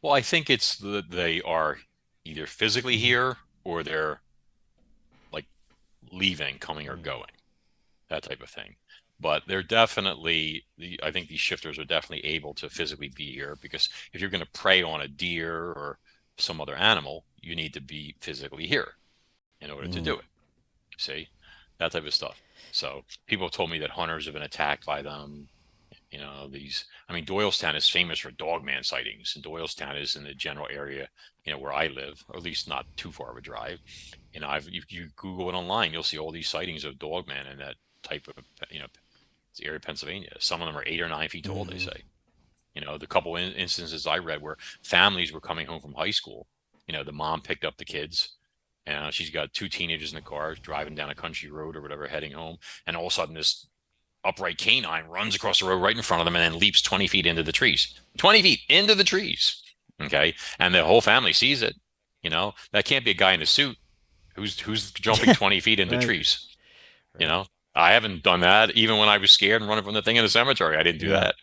Well, I think it's that they are either physically here, or they're leaving, coming or going, that type of thing. But they're definitely, I think these shifters are definitely able to physically be here, because if you're going to prey on a deer or some other animal, you need to be physically here in order to do it. See, that type of stuff. So people have told me that hunters have been attacked by them. Doylestown is famous for dogman sightings, and Doylestown is in the general area, where I live, or at least not too far of a drive. If you Google it online, you'll see all these sightings of dogman in that type of, it's area of Pennsylvania. Some of them are 8 or 9 feet tall, they say. The couple instances I read where families were coming home from high school, the mom picked up the kids, and she's got 2 teenagers in the car driving down a country road or whatever, heading home. And all of a sudden this upright canine runs across the road right in front of them, and then leaps 20 feet into the trees. 20 feet into the trees. Okay. And the whole family sees it. That can't be a guy in a suit who's jumping 20 feet into trees. I haven't done that even when I was scared and running from the thing in the cemetery. I didn't do that.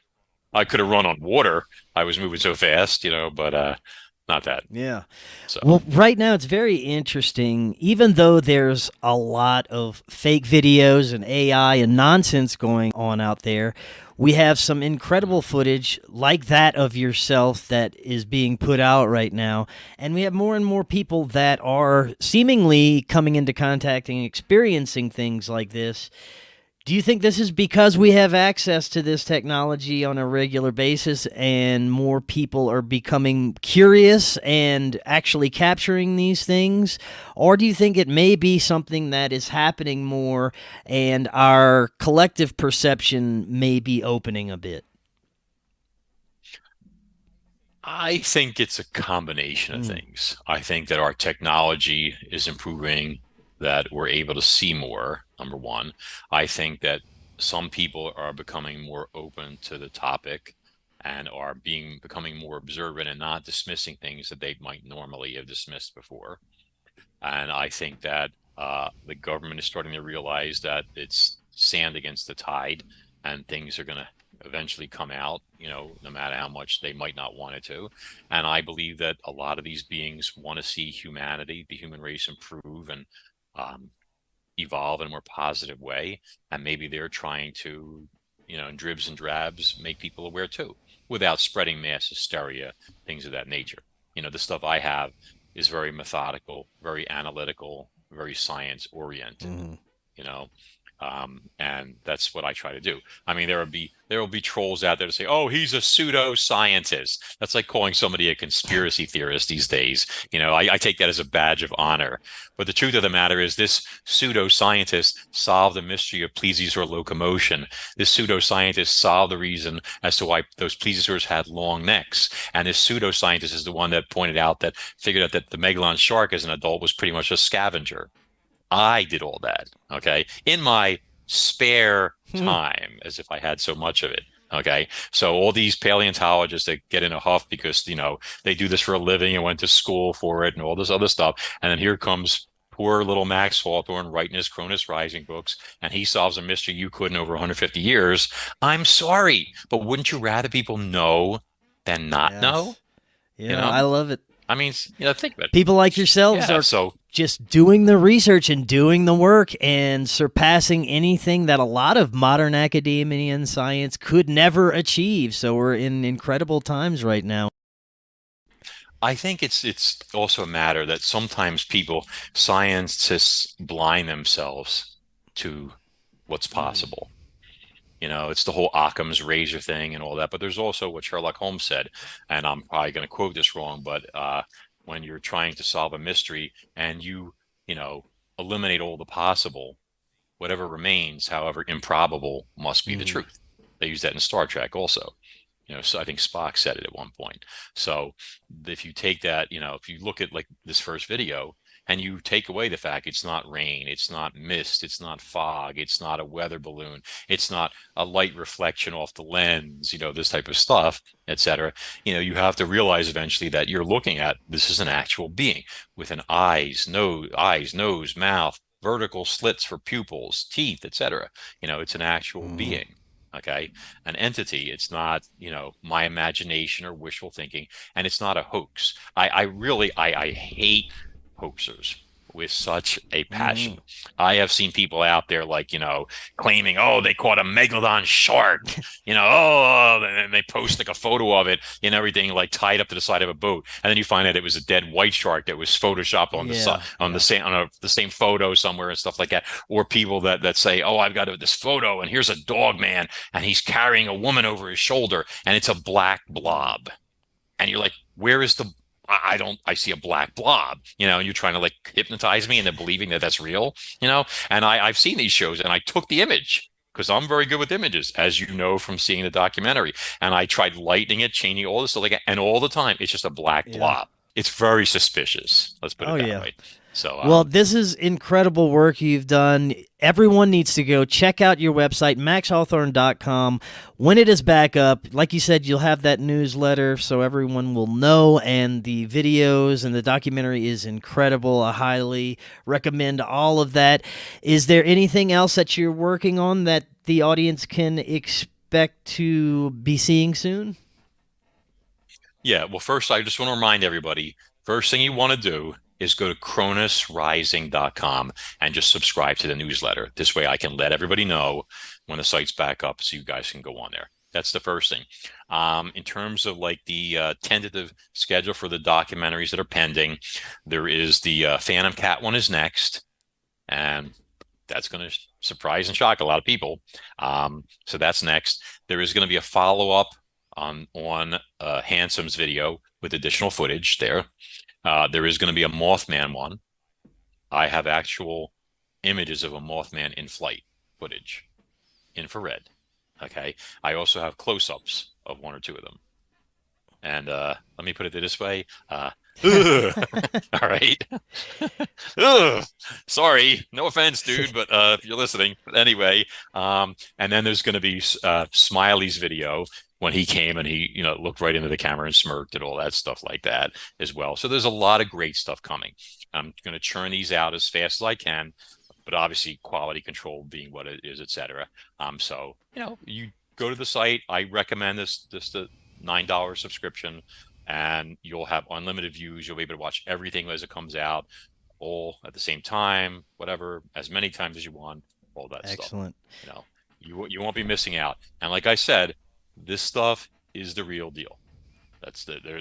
I could have run on water. I was moving so fast, but not that.
Yeah.
So
Well, right now it's very interesting. Even though there's a lot of fake videos and AI and nonsense going on out there, we have some incredible footage like that of yourself that is being put out right now. And we have more and more people that are seemingly coming into contact and experiencing things like this. Do you think this is because we have access to this technology on a regular basis and more people are becoming curious and actually capturing these things? Or do you think it may be something that is happening more and our collective perception may be opening a bit?
I think it's a combination of things. I think that our technology is improving, that we're able to see more, number one. I think that some people are becoming more open to the topic and are becoming more observant and not dismissing things that they might normally have dismissed before. And I think that the government is starting to realize that it's sand against the tide and things are going to eventually come out, no matter how much they might not want it to. And I believe that a lot of these beings want to see humanity, the human race, improve and evolve in a more positive way. And maybe they're trying to, in dribs and drabs, make people aware too, without spreading mass hysteria, things of that nature. The stuff I have is very methodical, very analytical, very science oriented, you know, and that's what I try to do. I mean, there will be trolls out there to say, "Oh, he's a pseudo-scientist." That's like calling somebody a conspiracy theorist these days. I take that as a badge of honor. But the truth of the matter is, this pseudo-scientist solved the mystery of plesiosaur locomotion. This pseudo-scientist solved the reason as to why those plesiosaurs had long necks. And this pseudo-scientist is the one that figured out that the megalon shark as an adult was pretty much a scavenger. I did all that, okay, in my spare time, as if I had so much of it. Okay. So all these paleontologists that get in a huff because, they do this for a living and went to school for it and all this other stuff. And then here comes poor little Max Hawthorne writing his Cronus Rising books, and he solves a mystery you couldn't over 150 years. I'm sorry, but wouldn't you rather people know than not know?
Yeah, I love it.
I mean, think about it.
People like yourselves are just doing the research and doing the work and surpassing anything that a lot of modern academia and science could never achieve. So we're in incredible times right now.
I think it's also a matter that sometimes scientists blind themselves to what's possible. It's the whole Occam's razor thing and all that. But there's also what Sherlock Holmes said, and I'm probably going to quote this wrong, but when you're trying to solve a mystery and you eliminate all the possible, whatever remains, however improbable, must be the truth. They use that in Star Trek also. So I think Spock said it at one point. So if you take that, if you look at like this first video, and you take away the fact it's not rain, it's not mist, it's not fog, it's not a weather balloon, it's not a light reflection off the lens, this type of stuff, etc. You have to realize eventually that you're looking at this is an actual being with an eyes, nose, mouth, vertical slits for pupils, teeth, etc. It's an actual being. Okay, an entity. It's not, my imagination or wishful thinking, and it's not a hoax. I hate hoaxers with such a passion. I have seen people out there claiming, oh, they caught a megalodon shark, and they post like a photo of it and everything tied up to the side of a boat, and then you find out it was a dead white shark that was photoshopped on the same photo somewhere and stuff like that. Or people that say, oh, I've got this photo and here's a dog man and he's carrying a woman over his shoulder and it's a black blob, and you're like, where is the I see a black blob, and you're trying to hypnotize me into believing that that's real, and I've seen these shows and I took the image because I'm very good with images, as you know from seeing the documentary, and I tried lightening it, changing all this stuff and all the time it's just a black blob. It's very suspicious. Let's put it that way. So,
well, this is incredible work you've done. Everyone needs to go check out your website, maxhawthorne.com. When it is back up, like you said, you'll have that newsletter so everyone will know, and the videos and the documentary is incredible. I highly recommend all of that. Is there anything else that you're working on that the audience can expect to be seeing soon?
Yeah, well, first, I just want to remind everybody, first thing you want to do is go to cronusrising.com and just subscribe to the newsletter. This way I can let everybody know when the site's back up so you guys can go on there. That's the first thing. In terms of like the tentative schedule for the documentaries that are pending, there is the Phantom Cat one is next, and that's going to surprise and shock a lot of people. So that's next. There is going to be a follow-up on Handsome's video with additional footage there. There is going to be a Mothman one. I have actual images of a Mothman in flight footage, infrared. Okay. I also have close-ups of one or two of them. And let me put it this way. All right. Sorry. No offense, dude, but if you're listening. But anyway, and then there's going to be Smiley's video when he came and he, looked right into the camera and smirked and all that stuff like that as well. So there's a lot of great stuff coming. I'm going to churn these out as fast as I can, but obviously quality control being what it is, etc. So, you go to the site. I recommend this the $9 subscription, and you'll have unlimited views. You'll be able to watch everything as it comes out, all at the same time, whatever, as many times as you want, all that stuff.
Excellent.
You won't be missing out. And like I said, this stuff is the real deal.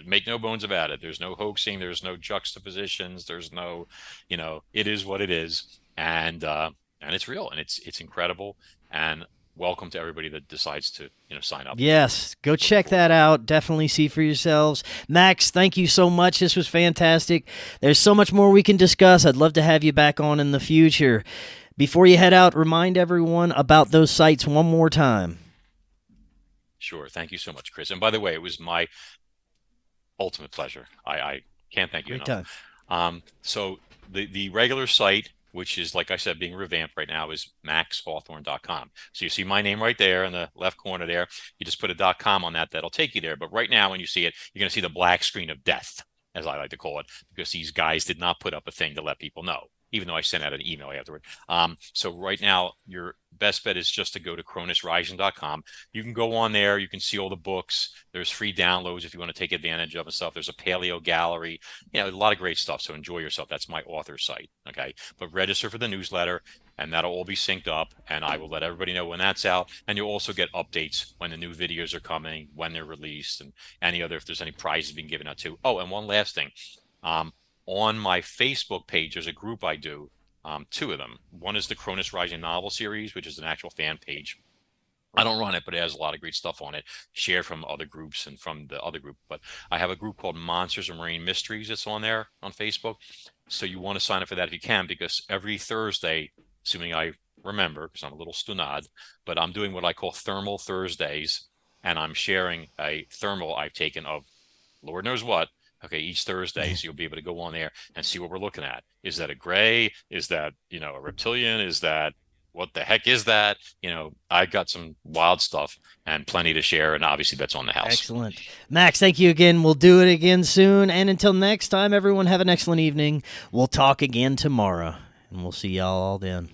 Make no bones about it. There's no hoaxing. There's no juxtapositions. There's no, it is what it is. And it's real, and it's incredible. And welcome to everybody that decides to, sign up.
Yes, go check that out. Definitely see for yourselves. Max, thank you so much. This was fantastic. There's so much more we can discuss. I'd love to have you back on in the future. Before you head out, remind everyone about those sites one more time.
Sure. Thank you so much, Chris. And by the way, it was my ultimate pleasure. I can't thank you enough. So the regular site, which is, like I said, being revamped right now, is maxhawthorne.com. So you see my name right there in the left corner there. You just put a .com on that. That'll take you there. But right now, when you see it, you're going to see the black screen of death, as I like to call it, because these guys did not put up a thing to let people know, even though I sent out an email afterward. So right now, your best bet is just to go to cronusrising.com. You can go on there. You can see all the books. There's free downloads if you want to take advantage of and stuff. There's a paleo gallery, a lot of great stuff. So enjoy yourself. That's my author site. Okay. But register for the newsletter, and that'll all be synced up, and I will let everybody know when that's out. And you'll also get updates when the new videos are coming, when they're released, and if there's any prizes being given out too. Oh, and one last thing. On my Facebook page, there's a group I do, two of them. One is the Cronus Rising novel series, which is an actual fan page. I don't run it, but it has a lot of great stuff on it, shared from other groups and from the other group. But I have a group called Monsters and Marine Mysteries that's on there on Facebook. So you want to sign up for that if you can, because every Thursday, assuming I remember, because I'm a little stunad, but I'm doing what I call Thermal Thursdays, and I'm sharing a thermal I've taken of Lord knows what. Okay, each Thursday, so you'll be able to go on there and see what we're looking at. Is that a gray? Is that, a reptilian? Is that, what the heck is that? I've got some wild stuff and plenty to share, and obviously that's on the house.
Excellent. Max, thank you again. We'll do it again soon. And until next time, everyone have an excellent evening. We'll talk again tomorrow, and we'll see y'all all then.